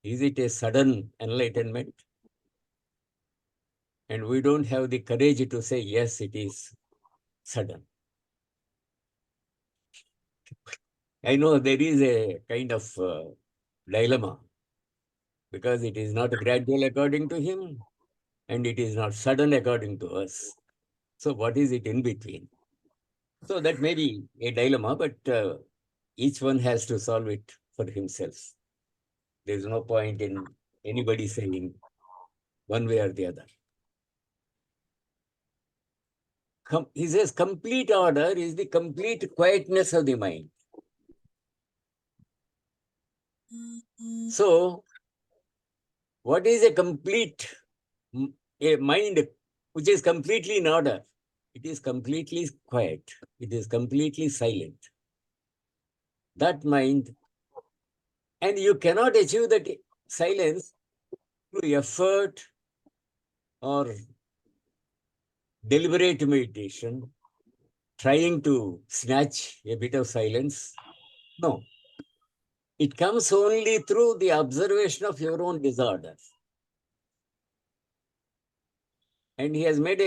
Is it a sudden enlightenment? And we don't have the courage to say, yes, it is sudden. I know there is a kind of dilemma, because it is not gradual according to him, and it is not sudden according to us. So what is it in between? So that may be a dilemma, but each one has to solve it for himself. There is no point in anybody saying one way or the other. He says complete order is the complete quietness of the mind. So what is a complete, a mind which is completely in order? It is completely quiet. It is completely silent. That mind, and you cannot achieve that silence through effort or deliberate meditation, trying to snatch a bit of silence. No. It comes only through the observation of your own disorder. And he has made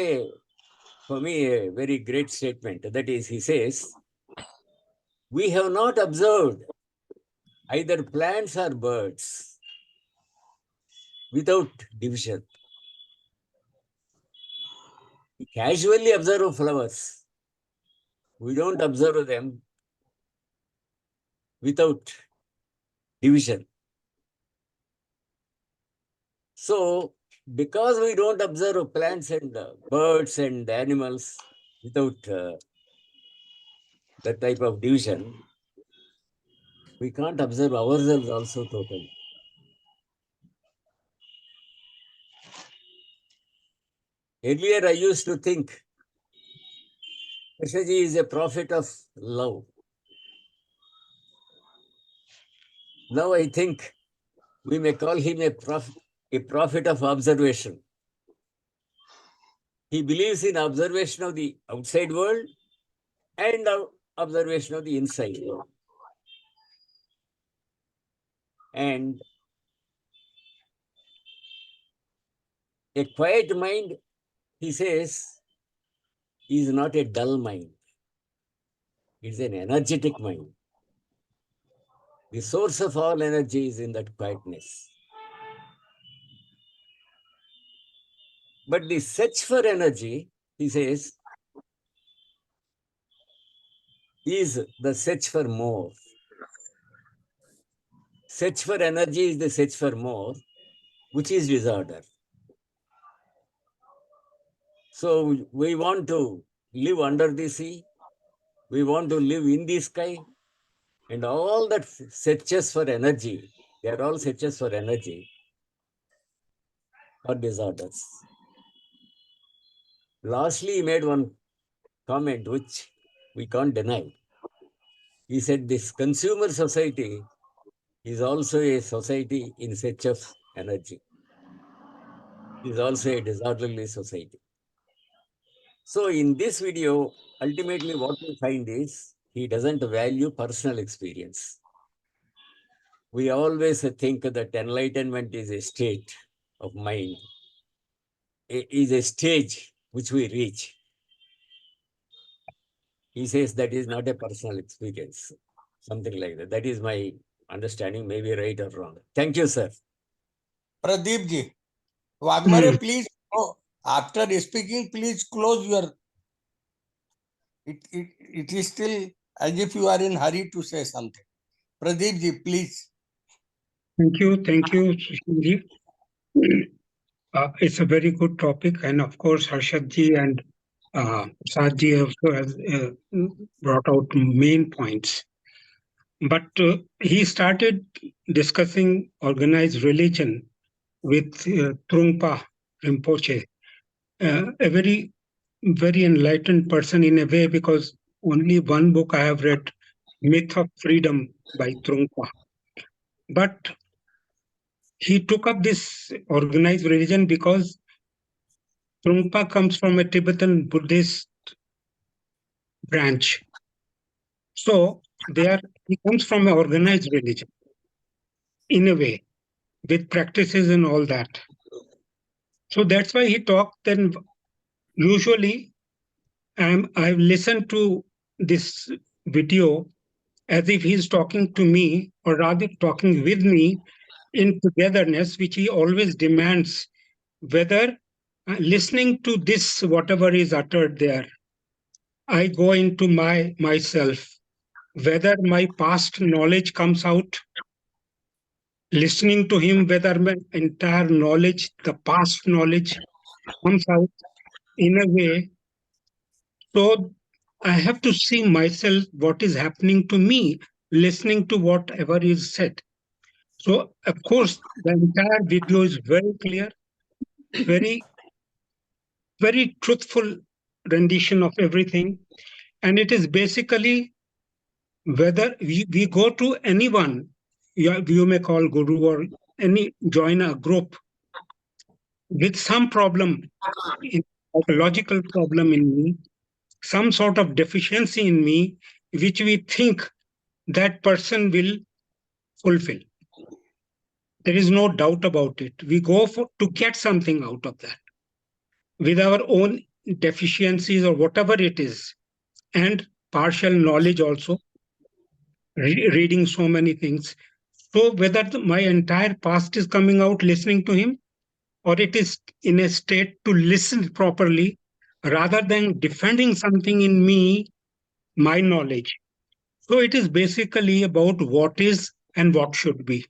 for me, a very great statement. That is, he says, we have not observed either plants or birds without division. We casually observe flowers. We don't observe them without division. So, because we don't observe plants and birds and animals without that type of division, we can't observe ourselves also totally. Earlier, I used to think Krishnaji is a prophet of love. Now I think we may call him a prophet of observation. He believes in observation of the outside world and observation of the inside world. And a quiet mind, he says, is not a dull mind. It's an energetic mind. The source of all energy is in that quietness. But the search for energy, he says, is the search for more. Search for energy is the search for more, which is disorder. So we want to live under the sea, we want to live in the sky, and all that searches for energy, they are all searches for energy or disorders. Lastly, he made one comment which we can't deny. He said this consumer society is also a society in search of energy. It is also a disorderly society. So in this video, ultimately what we find is he doesn't value personal experience. We always think that enlightenment is a state of mind, is a stage which we reach. He says that is not a personal experience, something like that. That is my understanding, maybe right or wrong. Thank you, sir. Pradeep ji, Waghmare, please, after speaking, please close your. It is still as if you are in hurry to say something. Pradeep ji, please. Thank you, Sushil. It's a very good topic, and of course, Harshad ji and Prasad ji also has brought out main points. But he started discussing organized religion with Trungpa Rinpoche, a very enlightened person in a way, because only one book I have read, Myth of Freedom by Trungpa. But he took up this organized religion because Trungpa comes from a Tibetan Buddhist branch. So he comes from an organized religion in a way, with practices and all that. So that's why he talked. Then usually I've listened to this video as if he's talking to me, or rather talking with me in togetherness, which he always demands, whether listening to this, whatever is uttered there, I go into myself, whether my past knowledge comes out, listening to him, whether my entire knowledge, the past knowledge, comes out in a way. So I have to see myself, what is happening to me, listening to whatever is said. So, of course, the entire video is very clear, very, very truthful rendition of everything. And it is basically whether we go to anyone, you may call guru or join a group with some problem, psychological problem in me, some sort of deficiency in me, which we think that person will fulfill. There is no doubt about it. We go to get something out of that with our own deficiencies or whatever it is, and partial knowledge also, reading so many things. So whether my entire past is coming out listening to him, or it is in a state to listen properly rather than defending something in me, my knowledge. So it is basically about what is and what should be.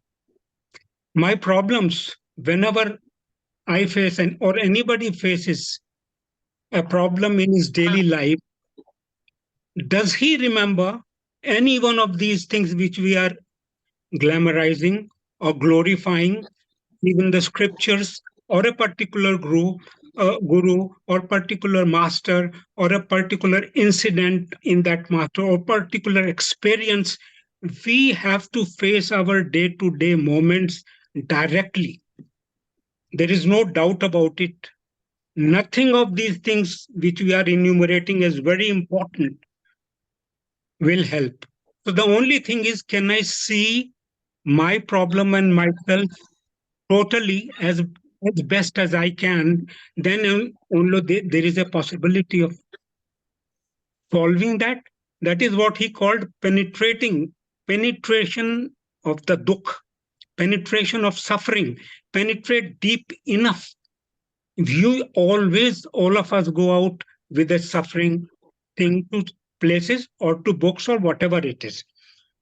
My problems, whenever I face or anybody faces a problem in his daily life, does he remember any one of these things which we are glamorizing or glorifying, even the scriptures or a particular guru or particular master or a particular incident in that master or particular experience? We have to face our day-to-day moments directly. There is no doubt about it. Nothing of these things which we are enumerating as very important will help. So the only thing is, can I see my problem and myself totally as best as I can? Then only there is a possibility of solving that. That is what he called penetration of the dukh, penetration of suffering, penetrate deep enough. All of us go out with a suffering thing to places or to books or whatever it is.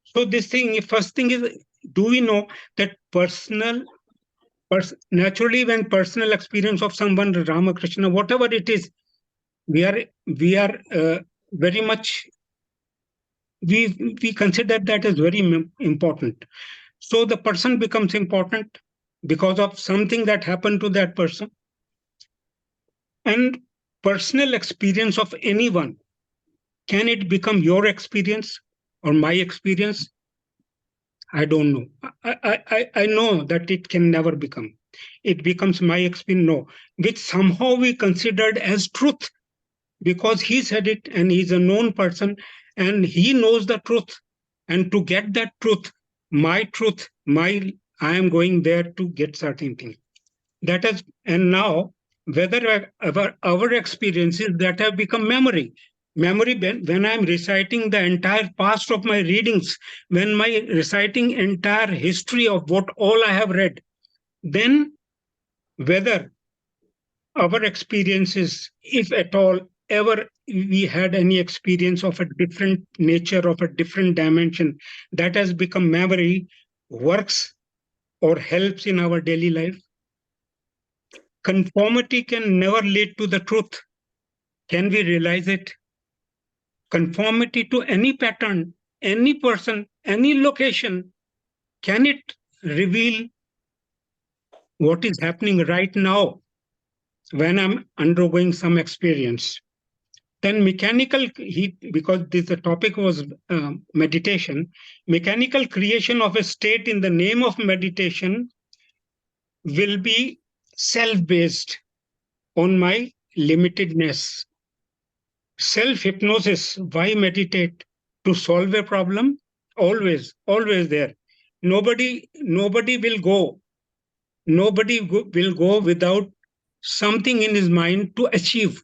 So first thing is, do we know that naturally when personal experience of someone, Ramakrishna, whatever it is, we are very much, we consider that as very important. So the person becomes important because of something that happened to that person. And personal experience of anyone, can it become your experience or my experience? I don't know. I know that it can never become. It becomes my experience, no, which somehow we considered as truth because he said it and he's a known person and he knows the truth. And to get that truth, I am going there to get certain things. That is, and now whether our experiences that have become memory when I'm reciting the entire past of my readings, when my reciting entire history of what all I have read, then whether our experiences, if at all ever we had any experience of a different nature, of a different dimension that has become memory, works or helps in our daily life. Conformity can never lead to the truth. Can we realize it? Conformity to any pattern, any person, any location, can it reveal what is happening right now when I'm undergoing some experience? Then because the topic was meditation, mechanical creation of a state in the name of meditation will be self-based on my limitedness. Self-hypnosis, why meditate? To solve a problem? Always there. Nobody will go. Will go without something in his mind to achieve.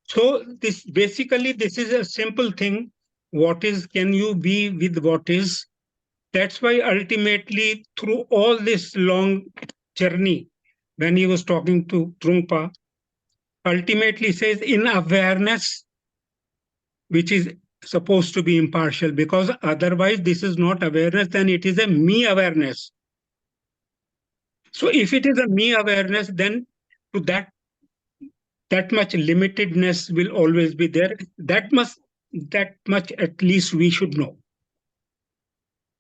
So this is a simple thing. What is, can you be with what is? That's why ultimately through all this long journey, when he was talking to Trungpa, ultimately says in awareness, which is supposed to be impartial, because otherwise this is not awareness, then it is a me awareness. So if it is a me awareness, then to that much limitedness will always be there. That much at least we should know.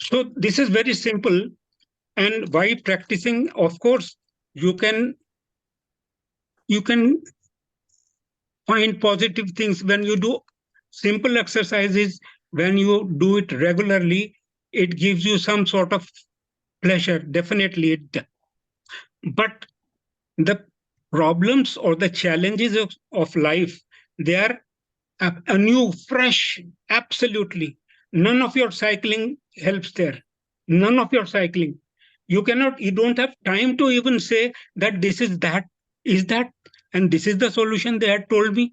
So this is very simple. And why practicing? Of course, you can find positive things when you do simple exercises. When you do it regularly, it gives you some sort of pleasure. Definitely it. But the problems or the challenges of life, they are a new, fresh, absolutely. None of your cycling helps there. None of your cycling. You don't have time to even say that this is that, and this is the solution they had told me.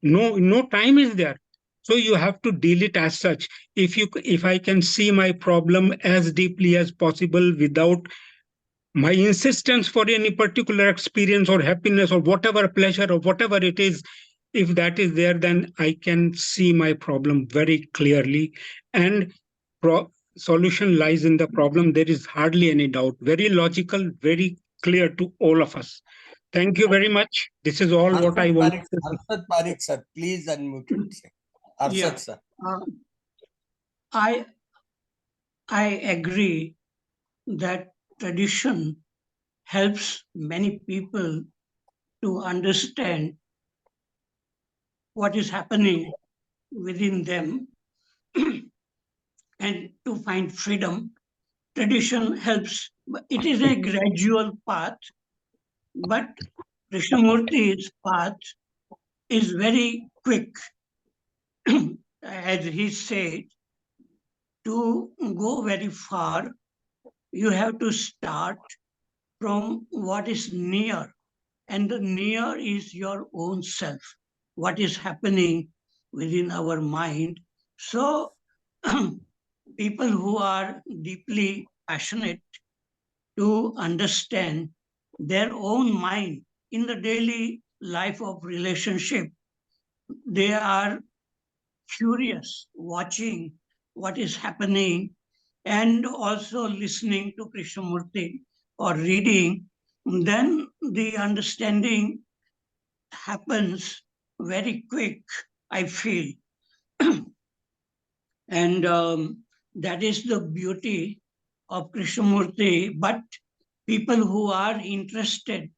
No time is there. So you have to deal it as such. If I can see my problem as deeply as possible without my insistence for any particular experience or happiness or whatever pleasure or whatever it is, if that is there, then I can see my problem very clearly. And solution lies in the problem. There is hardly any doubt. Very logical, very clear to all of us. Thank you very much. This is all what I wanted to say. Harshad Parekh, sir, please unmute it. Sir. Harshad, Yeah. sir. I agree that tradition helps many people to understand what is happening within them and to find freedom. Tradition helps. It is a gradual path, but Krishnamurti's path is very quick. As he said, to go very far, you have to start from what is near, and the near is your own self, what is happening within our mind. So, people who are deeply passionate to understand their own mind in the daily life of relationship, they are curious, watching what is happening and also listening to Krishnamurti or reading, then the understanding happens very quick, I feel. And that is the beauty of Krishnamurti. But people who are interested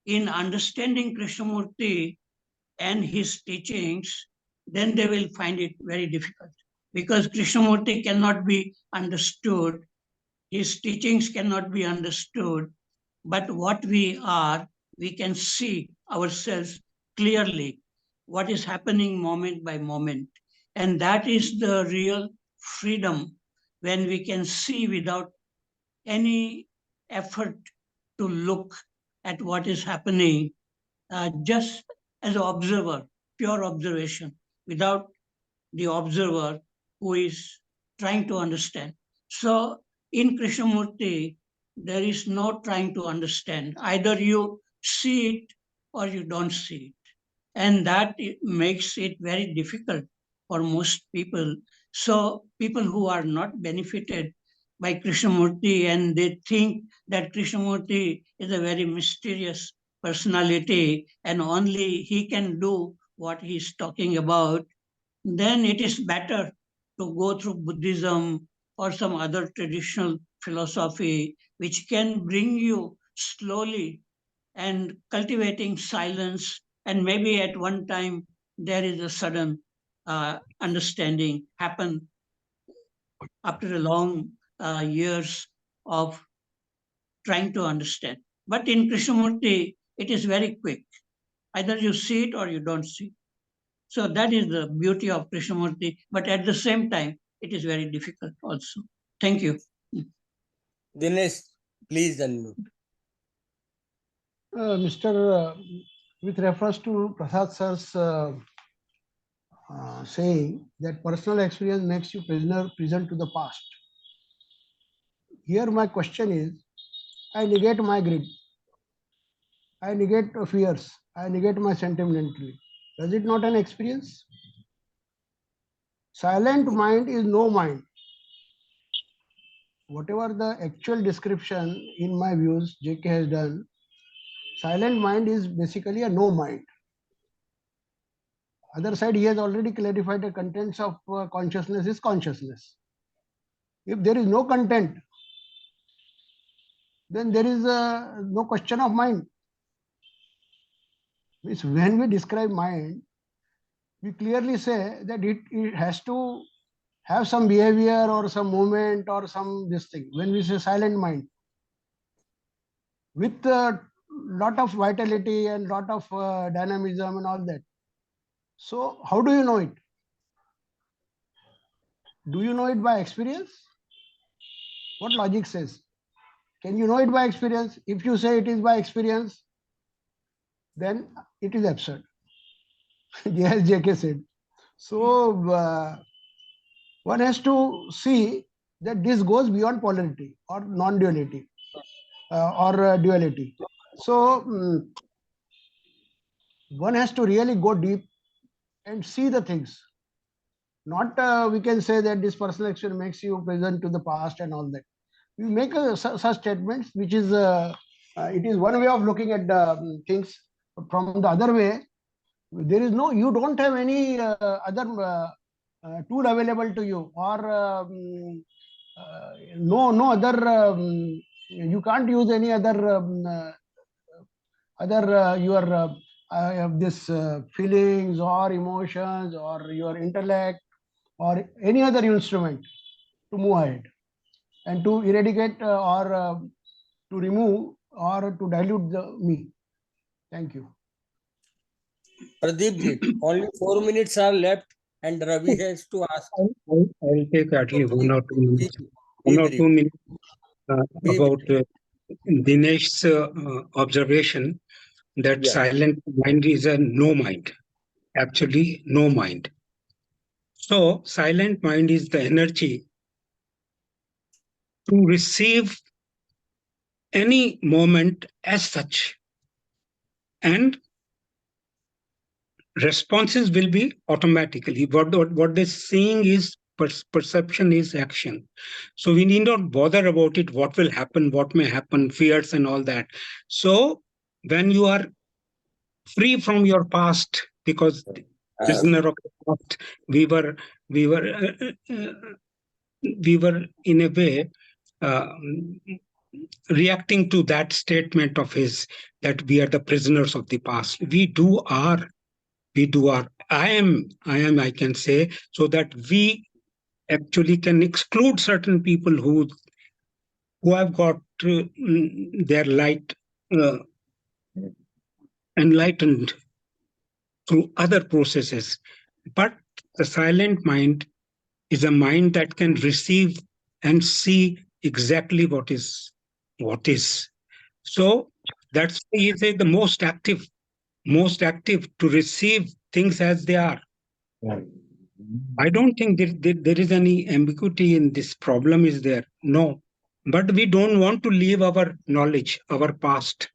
in understanding Krishnamurti and his teachings, then they will find it very difficult, because Krishnamurti cannot be understood, his teachings cannot be understood, but what we are, we can see ourselves clearly, what is happening moment by moment. And that is the real freedom, when we can see without any effort to look at what is happening, just as an observer, pure observation, without the observer who is trying to understand. So in Krishnamurti, there is no trying to understand. Either you see it or you don't see it. And that makes it very difficult for most people. So people who are not benefited by Krishnamurti and they think that Krishnamurti is a very mysterious personality and only he can do what he's talking about, then it is better to go through Buddhism or some other traditional philosophy which can bring you slowly and cultivating silence, and maybe at one time there is a sudden understanding happen after a long years of trying to understand. But in Krishnamurti, it is very quick. Either you see it or you don't see it. So that is the beauty of Krishnamurti, but at the same time, it is very difficult also. Thank you. Dinesh, please unmute. With reference to Prasad sir's saying that personal experience makes you present to the past. Here my question is, I negate my greed, I negate fears, I negate my sentimentality. Is it not an experience? Silent mind is no mind. Whatever the actual description in my views JK has done, silent mind is basically a no mind. Other side, he has already clarified the contents of consciousness is consciousness. If there is no content, then there is no question of mind. Means when we describe mind, we clearly say that it has to have some behavior or some movement or some this thing. When we say silent mind, with a lot of vitality and lot of dynamism and all that. So how do you know it? Do you know it by experience? What logic says? Can you know it by experience? If you say it is by experience, then it is absurd. Yes, JK said. So one has to see that this goes beyond polarity or non-duality or duality. So one has to really go deep and see the things. Not we can say that this personal experience makes you present to the past and all that. You make such statements which is It is one way of looking at the things. From the other way, there is no, you don't have any other tool available to you, or no other, you can't use any other your this feelings or emotions or your intellect or any other instrument to move ahead and to eradicate or to remove or to dilute the me. Thank you. Pradeep ji, only 4 minutes are left, and Ravi has to ask. I'll take at least 1 or 2 minutes. Be 1 or 2 brief. minutes Be about brief. Dinesh's observation that Yeah. silent mind is a no mind. Actually, no mind. So, silent mind is the energy to receive any moment as such, and responses will be automatically. What they're seeing is perception is action. So we need not bother about it, what will happen, what may happen, fears and all that. So when you are free from your past, because prisoner of the past, we were we were we were in a way uh, reacting to that statement of his, that we are the prisoners of the past. We do are. I am, I can say, so that we actually can exclude certain people who have got their light uh, enlightened through other processes. But the silent mind is a mind that can receive and see exactly what is. So that's why he is the most active to receive things as they are. I don't think there is any ambiguity in this problem, is there? No. But we don't want to leave our knowledge, our past,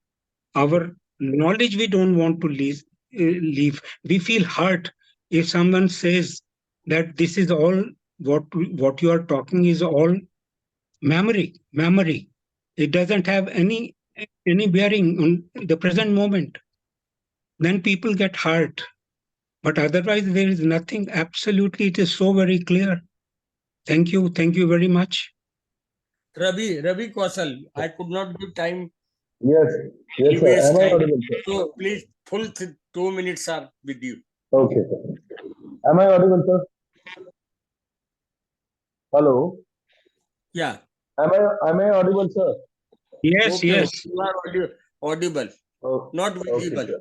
our knowledge we don't want to leave. We feel hurt if someone says that this is all, what you are talking is all memory. It doesn't have any bearing on the present moment. Then people get hurt. But otherwise, there is nothing. Absolutely, it is so very clear. Thank you very much. Ravi Kaushal, I could not give time. Yes, yes, sir. Previous Am I time. audible, sir? So please, full 2 minutes are with you. Okay, sir. Am I audible, sir? Hello. Yeah. Am I audible, sir? Yes, Okay. yes. You are audible. Oh, Not okay, visible. sir.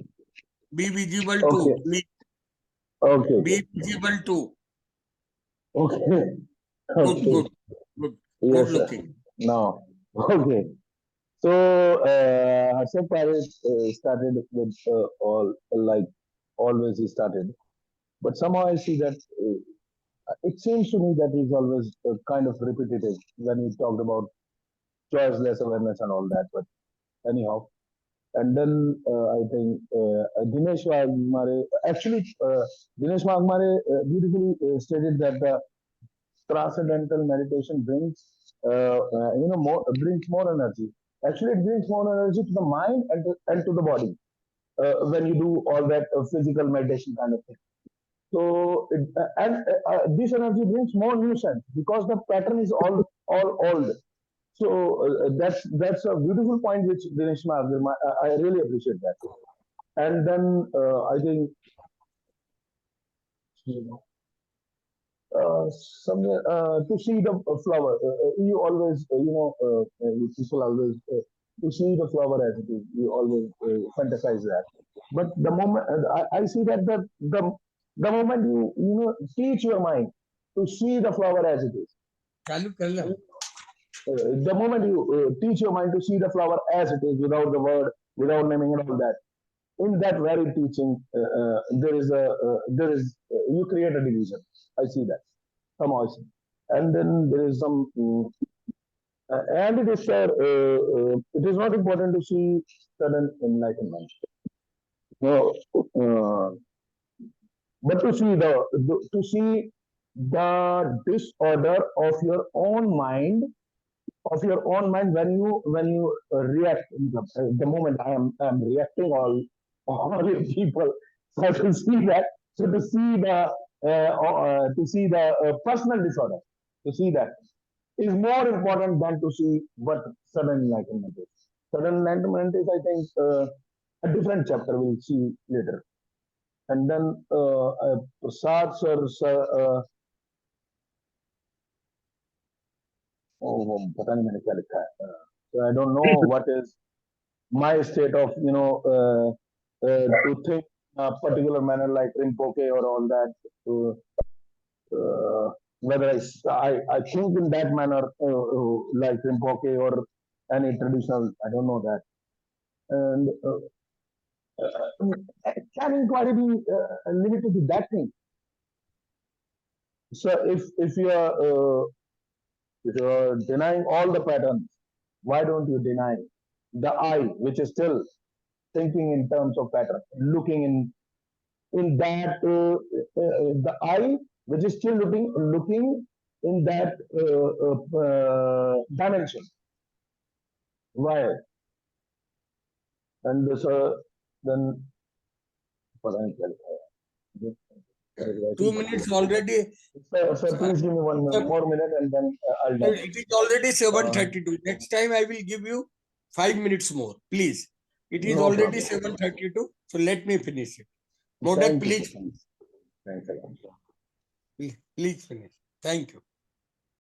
Be visible Okay. too. Okay. Be visible too. Okay. Good, Okay. good, good. Yes, Good sir. looking. Now, okay. So, Harshad Parekh started with always he started. But somehow I see that it seems to me that he's always kind of repetitive when he talked about choiceless awareness and all that. But anyhow, and then I think Dinesh Waghmare, actually, Dinesh Waghmare beautifully stated that the transcendental meditation brings, brings more energy. Actually, it brings more energy to the mind and to the body when you do all that physical meditation kind of thing. So, this energy brings more nuisance because the pattern is all old. So that's a beautiful point which Dinesh Mahathir, I really appreciate that. And then I think somewhere to see the flower, you always people always to see the flower as it is. You always fantasize that. But the moment I see that the moment teach your mind to see the flower as it is. The moment you teach your mind to see the flower as it is, without the word, without naming and all that, in that very teaching, there is you create a division. I see that somehow, I see. And then there is some, and it is fair. It is not important to see sudden enlightenment. No, but to see the disorder of your own mind of your own mind when you react. The moment I'm reacting all your people. So to see that, so to see the personal disorder, to see that is more important than to see what sudden enlightenment is. Sudden enlightenment is, I think, a different chapter we'll see later. And then Prasad sir, पता नहीं मैंने क्या लिखा है. So I don't know what is my state of, to think in a particular manner like Rinpoche or all that. Whether I think in that manner like Rinpoche or any traditional, I don't know that. And can inquiry be limited to that thing? So if you are denying all the patterns, why don't you deny the I, which is still thinking in terms of pattern, looking in that the I, which is still looking in that dimension. Why? And so then, 2 minutes already. Sir, please give me one more minute and then I'll done. It is already 7:32. Next time I will give you 5 minutes more, please. It is No already problem. 7:32. So let me finish it. Modak, Thank you, please, sir. Thanks a lot. please finish. Thank you.